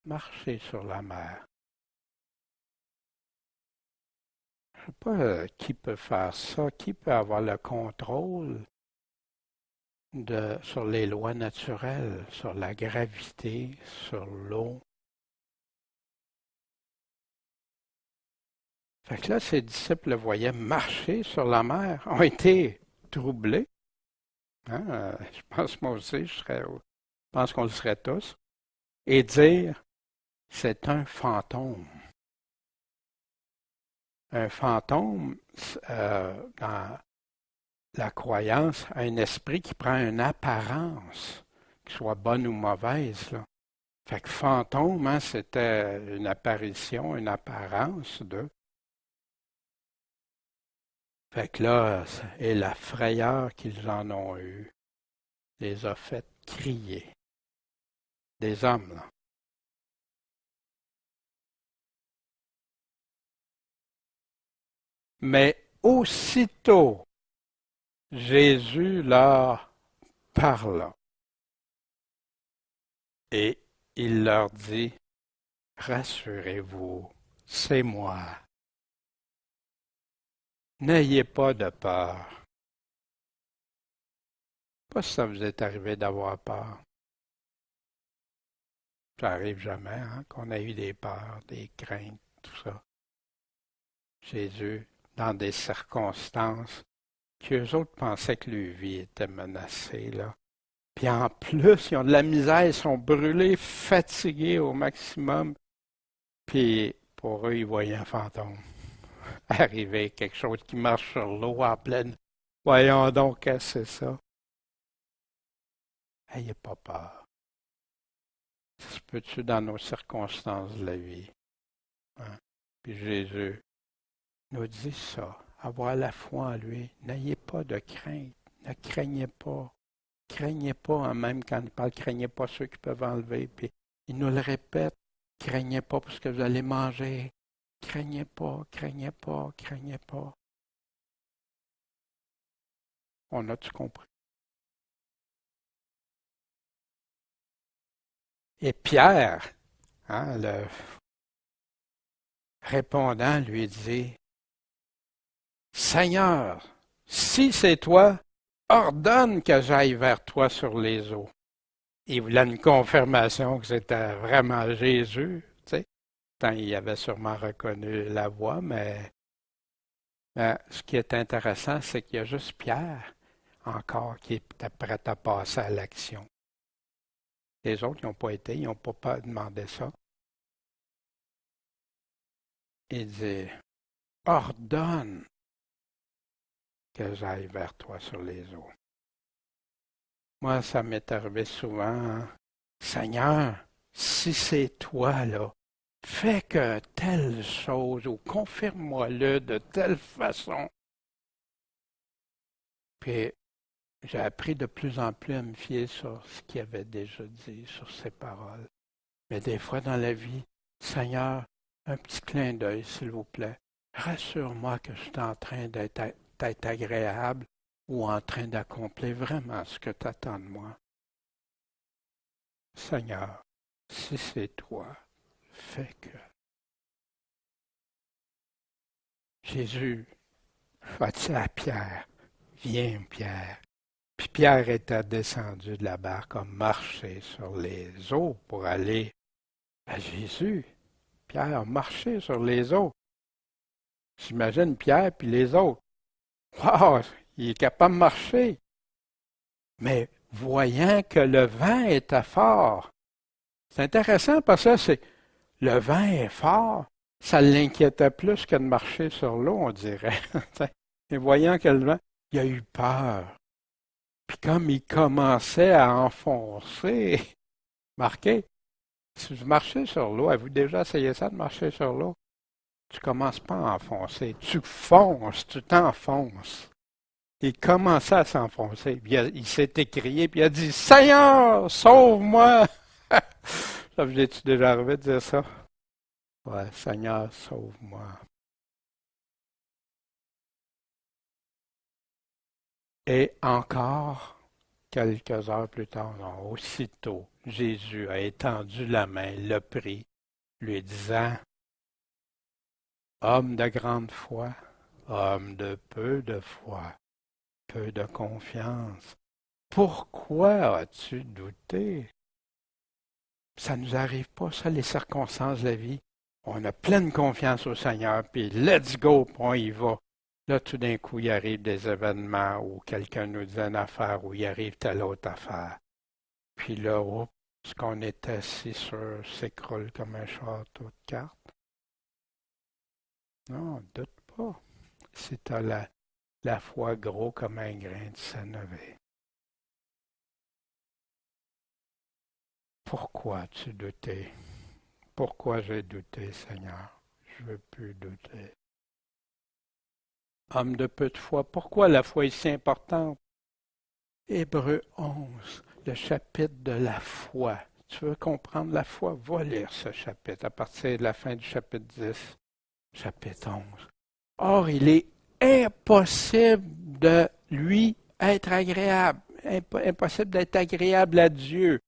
A: Marcher sur la mer. Je ne sais pas qui peut faire ça, qui peut avoir le contrôle sur les lois naturelles, sur la gravité, sur l'eau. Fait que là, ses disciples le voyaient marcher sur la mer, ont été troublés. Hein? Je pense moi aussi, je pense qu'on le serait tous. Et dire, c'est un fantôme. Un fantôme, dans la croyance, a un esprit qui prend une apparence, qu'il soit bonne ou mauvaise. Là. Fait que fantôme, hein, c'était une apparition, une apparence de. Fait que là, et la frayeur qu'ils en ont eue les a fait crier. Des hommes, là. Mais aussitôt, Jésus leur parla et il leur dit, rassurez-vous, c'est moi. N'ayez pas de peur. Pas si ça vous est arrivé d'avoir peur. Ça arrive jamais, hein, qu'on a eu des peurs, des craintes, tout ça. Jésus, dans des circonstances qu'eux autres pensaient que leur vie était menacée, là. Puis en plus, ils ont de la misère, ils sont brûlés, fatigués au maximum. Puis pour eux, ils voyaient un fantôme arriver, quelque chose qui marche sur l'eau en pleine. Voyons donc, qu'est-ce que c'est ça? Ayez pas peur. Ça se peut-tu dans nos circonstances de la vie? Hein? Puis Jésus nous dit ça, avoir la foi en lui. N'ayez pas de crainte, ne craignez pas. Craignez pas, hein, même quand il parle, craignez pas ceux qui peuvent enlever. Puis il nous le répète, craignez pas pour ce que vous allez manger. Craignez pas, craignez pas, craignez pas. On a-tu compris? Et Pierre, hein, le répondant, lui dit, Seigneur, si c'est toi, ordonne que j'aille vers toi sur les eaux. Il voulait une confirmation que c'était vraiment Jésus, tu sais. Tant il avait sûrement reconnu la voix, mais ce qui est intéressant, c'est qu'il y a juste Pierre encore qui est prêt à passer à l'action. Les autres, ils n'ont pas été, ils n'ont pas demandé ça. Il dit, ordonne que j'aille vers toi sur les eaux. Moi, ça m'est arrivé souvent, hein. Seigneur, si c'est toi, là, fais que telle chose ou confirme-moi-le de telle façon. Puis j'ai appris de plus en plus à me fier sur ce qu'il avait déjà dit, sur ses paroles. Mais des fois dans la vie, Seigneur, un petit clin d'œil, s'il vous plaît. Rassure-moi que je suis en train d'être agréable ou en train d'accomplir vraiment ce que tu attends de moi. Seigneur, si c'est toi, fais que. Jésus a dit à Pierre, viens Pierre. Puis Pierre était descendu de la barque, a marché sur les eaux pour aller à Jésus. Pierre a marché sur les eaux. J'imagine Pierre puis les autres. Wow, il est capable de marcher. Mais voyant que le vent était fort, c'est intéressant parce que le vent est fort, ça l'inquiétait plus que de marcher sur l'eau, on dirait. Et voyant que le vent, il a eu peur. Puis comme il commençait à enfoncer, marquez, si vous marchez sur l'eau, avez-vous déjà essayé ça de marcher sur l'eau? Tu commences pas à enfoncer, tu fonces, tu t'enfonces. Il commençait à s'enfoncer. Il s'est écrié, puis il a dit, Seigneur, sauve-moi! Ça vous est-tu déjà arrivé de dire ça? Ouais, Seigneur, sauve-moi. Et encore, quelques heures plus tard, non, aussitôt, Jésus a étendu la main, l'a pris, lui disant, homme de grande foi, homme de peu de foi, peu de confiance, pourquoi as-tu douté? Ça ne nous arrive pas, ça, les circonstances de la vie. On a pleine confiance au Seigneur, puis let's go, puis on y va. Là, tout d'un coup, il arrive des événements où quelqu'un nous dit une affaire, où il arrive telle autre affaire. Puis là, oups, ce qu'on était si sûr s'écroule comme un château de cartes. Non, doute pas. Si tu as la foi gros comme un grain de sénévé. Pourquoi as-tu douté? Pourquoi j'ai douté, Seigneur? Je ne veux plus douter. Homme de peu de foi, pourquoi la foi est si importante? Hébreux 11, le chapitre de la foi. Tu veux comprendre la foi? Va lire ce chapitre à partir de la fin du chapitre 10, chapitre 11. Or, il est impossible de lui être agréable. Impossible d'être agréable à Dieu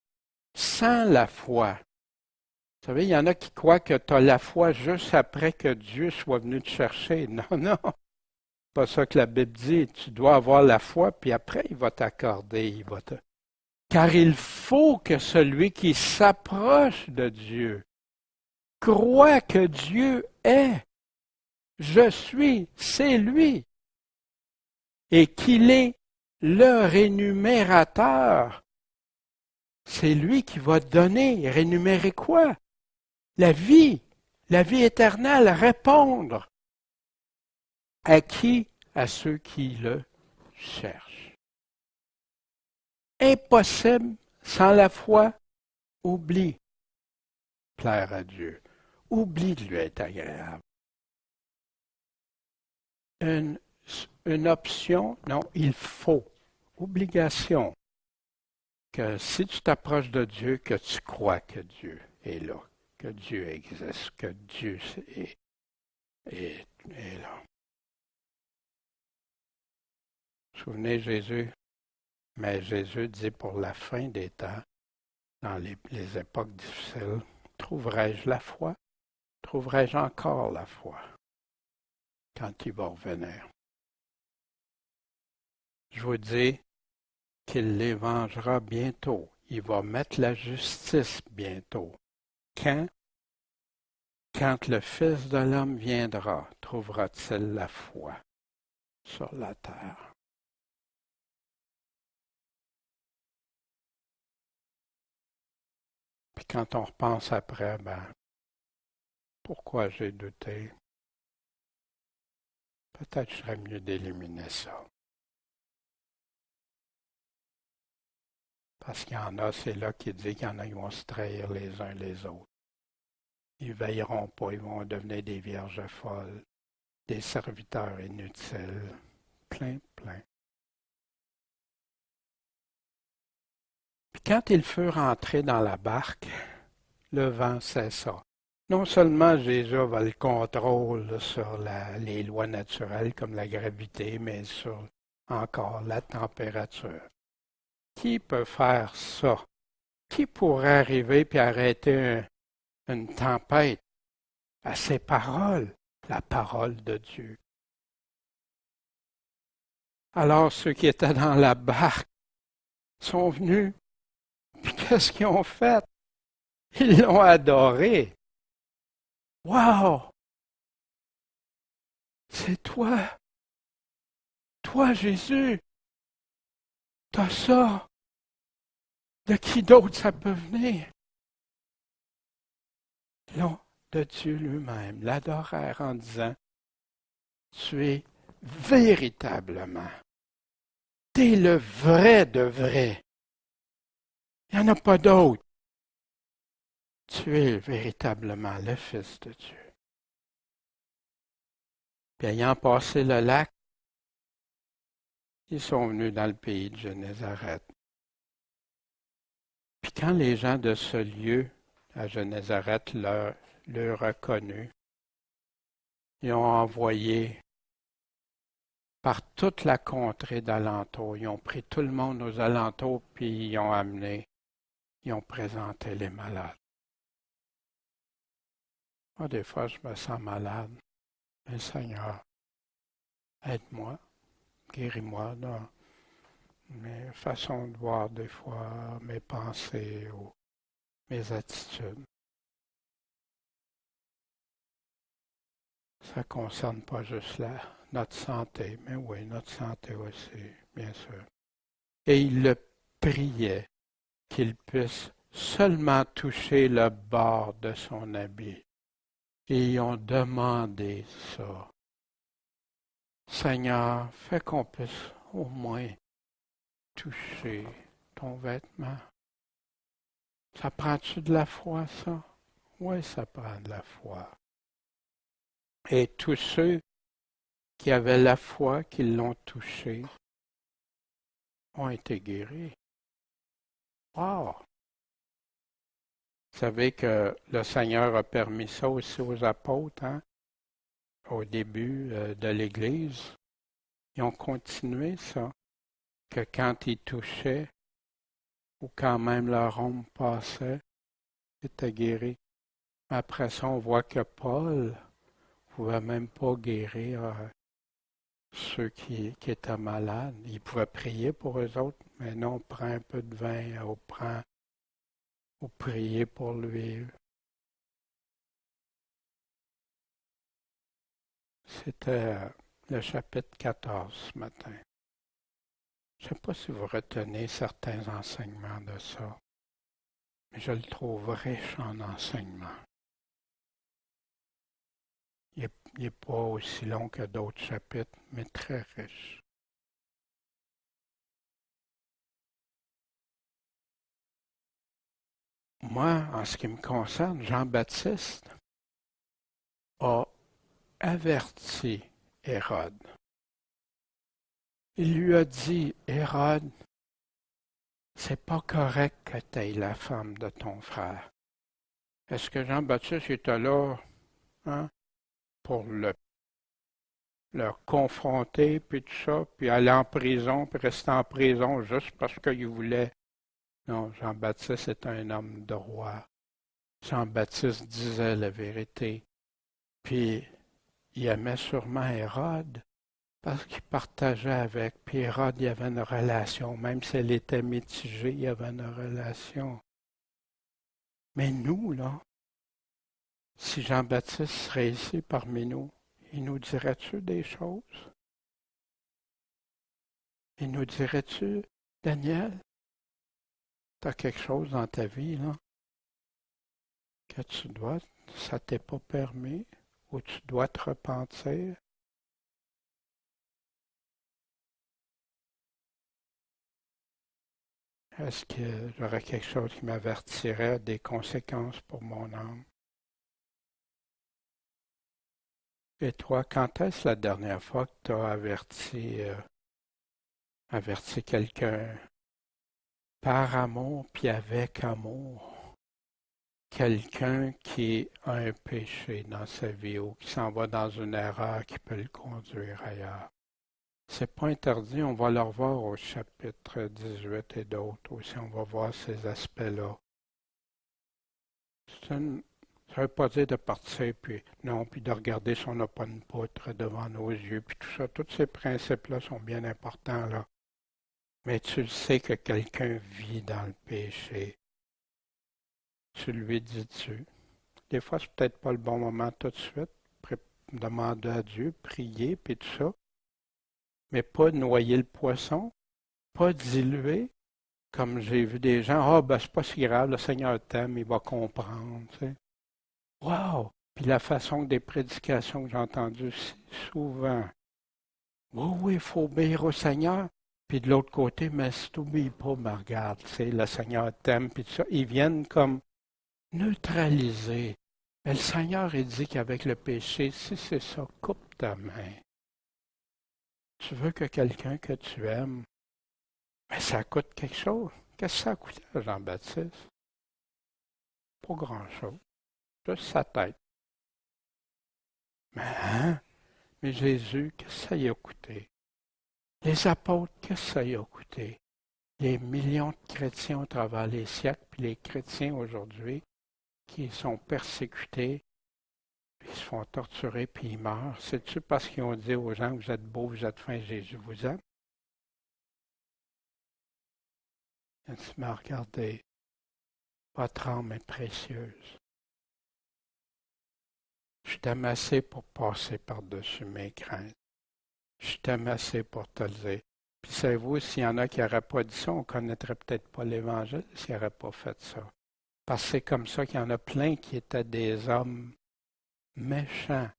A: sans la foi. Vous savez, il y en a qui croient que tu as la foi juste après que Dieu soit venu te chercher. Non, non, c'est pas ça que la Bible dit. Tu dois avoir la foi, puis après, il va t'accorder, Car il faut que celui qui s'approche de Dieu croit que Dieu est. Je suis, c'est lui. Et qu'il est le rémunérateur. C'est lui qui va donner. Rémunérer quoi? La vie éternelle, répondre. À qui? À ceux qui le cherchent. Impossible sans la foi, oublie plaire à Dieu. Oublie de lui être agréable. Une option, non, il faut. Obligation. Que si tu t'approches de Dieu, que tu crois que Dieu est là, que Dieu existe, que Dieu est là. Souvenez Jésus, mais Jésus dit pour la fin des temps, dans les époques difficiles, trouverai-je la foi? Trouverai-je encore la foi quand il va revenir? Je vous dis qu'il les vengera bientôt. Il va mettre la justice bientôt. Quand? Quand le Fils de l'homme viendra, trouvera-t-il la foi sur la terre? Puis quand on repense après, pourquoi j'ai douté? Peut-être je serais mieux d'éliminer ça. Parce qu'il y en a, c'est là qu'il dit qu'il y en a qui vont se trahir les uns les autres. Ils ne veilleront pas, ils vont devenir des vierges folles, des serviteurs inutiles, plein. Puis quand ils furent entrés dans la barque, le vent cessa. Non seulement Jésus avait le contrôle sur les lois naturelles comme la gravité, mais sur encore la température. Qui peut faire ça? Qui pourrait arriver puis arrêter une tempête à ses paroles, la parole de Dieu? Alors ceux qui étaient dans la barque sont venus, puis qu'est-ce qu'ils ont fait? Ils l'ont adoré. Wow! C'est toi! Toi, Jésus! T'as ça! De qui d'autre ça peut venir? Non, de Dieu lui-même, l'adorèrent en disant, tu es véritablement, t'es le vrai de vrai. Il n'y en a pas d'autre. Tu es véritablement le Fils de Dieu. Puis ayant passé le lac, ils sont venus dans le pays de Génézareth. Puis quand les gens de ce lieu, à Génézareth, le reconnus, ils ont envoyé par toute la contrée d'alentour. Ils ont pris tout le monde aux alentours, puis ils ont présenté les malades. Moi, des fois, je me sens malade. Mais Seigneur, aide-moi, guéris-moi dans mes façons de voir des fois, mes pensées ou mes attitudes. Ça ne concerne pas juste notre santé, mais oui, notre santé aussi, bien sûr. Et il le priait qu'il puisse seulement toucher le bord de son habit. Et ils ont demandé ça. Seigneur, fais qu'on puisse au moins toucher ton vêtement. Ça prend-tu de la foi, ça? Oui, ça prend de la foi. Et tous ceux qui avaient la foi, qui l'ont touché, ont été guéris. Wow! Vous savez que le Seigneur a permis ça aussi aux apôtres, hein? Au début de l'Église. Ils ont continué ça, que quand ils touchaient, ou quand même leur ombre passait, ils étaient guéris. Après ça, on voit que Paul ne pouvait même pas guérir ceux qui étaient malades. Il pouvait prier pour eux autres, mais non, on prend un peu de vin, ou prier pour lui. C'était le chapitre 14 ce matin. Je ne sais pas si vous retenez certains enseignements de ça, mais je le trouve riche en enseignements. Il n'est pas aussi long que d'autres chapitres, mais très riche. Moi, en ce qui me concerne, Jean-Baptiste a averti Hérode. Il lui a dit, Hérode, c'est pas correct que tu aies la femme de ton frère. Est-ce que Jean-Baptiste était là, hein, pour le confronter, puis tout ça, puis aller en prison, puis rester en prison juste parce qu'il voulait? Non, Jean-Baptiste est un homme de roi. Jean-Baptiste disait la vérité. Puis il aimait sûrement Hérode parce qu'il partageait avec. Puis Hérode, il y avait une relation. Même si elle était mitigée, il y avait une relation. Mais nous, là, si Jean-Baptiste serait ici parmi nous, il nous dirait-tu des choses? Il nous dirait-tu, Daniel, tu as quelque chose dans ta vie, là, que tu dois, ça t'est pas permis, ou tu dois te repentir? Est-ce que j'aurais quelque chose qui m'avertirait des conséquences pour mon âme? Et toi, quand est-ce la dernière fois que tu as averti quelqu'un par amour puis avec amour? Quelqu'un qui a un péché dans sa vie ou qui s'en va dans une erreur qui peut le conduire ailleurs. C'est pas interdit, on va le revoir au chapitre 18 et d'autres aussi, on va voir ces aspects-là. Ça ne veut pas dire de partir, puis non, puis de regarder si on n'a pas une poutre devant nos yeux, puis tout ça. Tous ces principes-là sont bien importants, là. Mais tu le sais que quelqu'un vit dans le péché. Tu lui dis-tu. Des fois, c'est peut-être pas le bon moment tout de suite. Demander à Dieu, prier, puis tout ça. Mais pas noyer le poisson, pas diluer, comme j'ai vu des gens. Ah, ben, c'est pas si grave, le Seigneur t'aime, il va comprendre, tu sais. Wow! Puis la façon des prédications que j'ai entendues si souvent. Oui, oui, il faut obéir au Seigneur. Puis de l'autre côté, mais si tu n'obéis pas, ben regarde, tu sais, le Seigneur t'aime, puis tout ça. Ils viennent comme neutraliser. Mais le Seigneur, il dit qu'avec le péché, si c'est ça, coupe ta main. Tu veux que quelqu'un que tu aimes, mais ça coûte quelque chose. Qu'est-ce que ça a coûté à Jean-Baptiste? Pas grand-chose. Juste sa tête. Mais hein? Mais Jésus, qu'est-ce que ça y a coûté? Les apôtres, qu'est-ce que ça y a coûté? Les millions de chrétiens au travers les siècles, puis les chrétiens aujourd'hui qui sont persécutés, puis ils se font torturer, puis ils meurent. C'est-tu parce qu'ils ont dit aux gens, vous êtes beaux, vous êtes fins, Jésus vous aime? Il dit, mais regardez, votre âme est précieuse. Je t'aime assez pour passer par-dessus mes craintes. Je t'aime assez pour te le dire. Puis savez-vous, s'il y en a qui n'auraient pas dit ça, on ne connaîtrait peut-être pas l'Évangile s'ils n'auraient pas fait ça. Parce que c'est comme ça qu'il y en a plein qui étaient des hommes méchants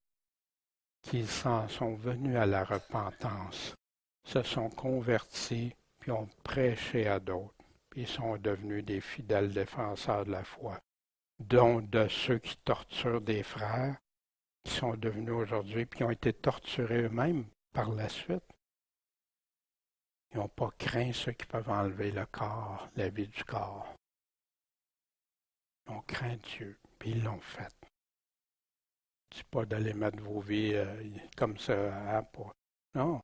A: qui s'en sont venus à la repentance, se sont convertis, puis ont prêché à d'autres, puis ils sont devenus des fidèles défenseurs de la foi, dont de ceux qui torturent des frères, qui sont devenus aujourd'hui, puis qui ont été torturés eux-mêmes par la suite. Ils n'ont pas craint ceux qui peuvent enlever le corps, la vie du corps. Ils ont craint Dieu, puis ils l'ont fait. C'est pas d'aller mettre vos vies comme ça, hein, pour... Non,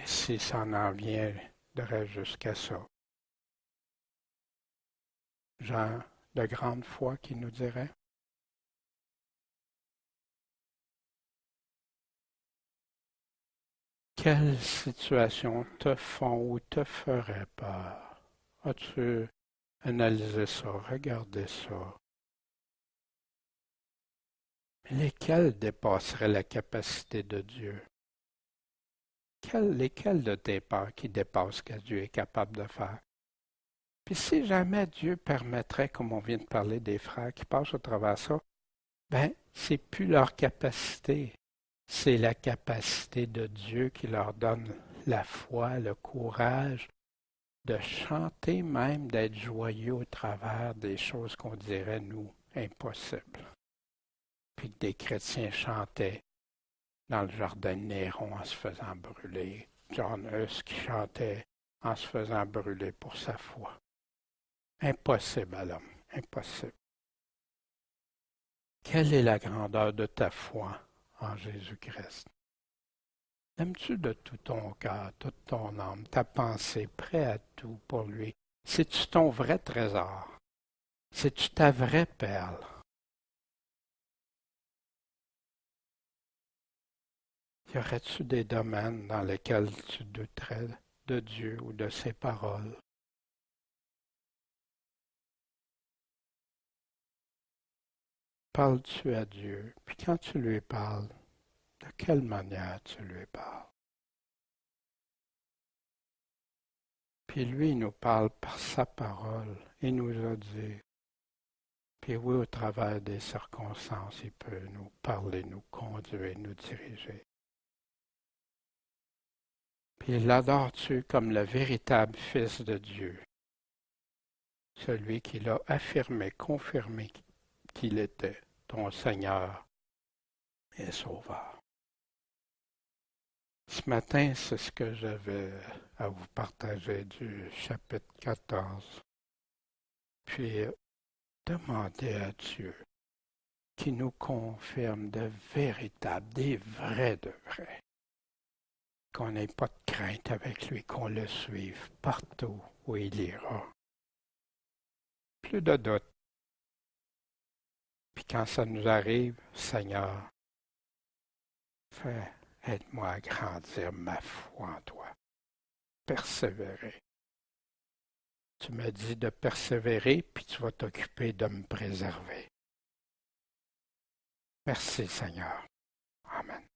A: Mais si ça en viendrait jusqu'à ça, gens de grande foi qui nous diraient, quelles situations te font ou te feraient peur? As-tu analysé ça, regardé ça? Lesquelles dépasseraient la capacité de Dieu? Lesquelles de tes peurs qui dépassent ce que Dieu est capable de faire? Puis si jamais Dieu permettrait, comme on vient de parler des frères qui passent au travers de ça, ben, c'est plus leur capacité, c'est la capacité de Dieu qui leur donne la foi, le courage de chanter même, d'être joyeux au travers des choses qu'on dirait, nous, impossibles. Puis que des chrétiens chantaient dans le jardin de Néron en se faisant brûler. John Hus qui chantait en se faisant brûler pour sa foi. Impossible à l'homme, impossible. Quelle est la grandeur de ta foi en Jésus-Christ? Aimes-tu de tout ton cœur, toute ton âme, ta pensée, prêt à tout pour lui? C'est-tu ton vrai trésor? C'est-tu ta vraie perle? Y aurait-tu des domaines dans lesquels tu douterais de Dieu ou de ses paroles? Parles-tu à Dieu? Puis quand tu lui parles, de quelle manière tu lui parles? Puis lui, il nous parle par sa parole. Il nous a dit. Puis oui, au travers des circonstances, il peut nous parler, nous conduire, nous diriger. Puis l'adores-tu comme le véritable Fils de Dieu, celui qui l'a affirmé, confirmé qu'il était ton Seigneur et Sauveur. Ce matin, c'est ce que j'avais à vous partager du chapitre 14. Puis demandez à Dieu qui nous confirme de véritables, des vrais de vrais. Qu'on n'ait pas de crainte avec lui, qu'on le suive partout où il ira. Plus de doute. Puis quand ça nous arrive, Seigneur, aide-moi à grandir ma foi en toi. Persévérer. Tu me dis de persévérer, puis tu vas t'occuper de me préserver. Merci Seigneur. Amen.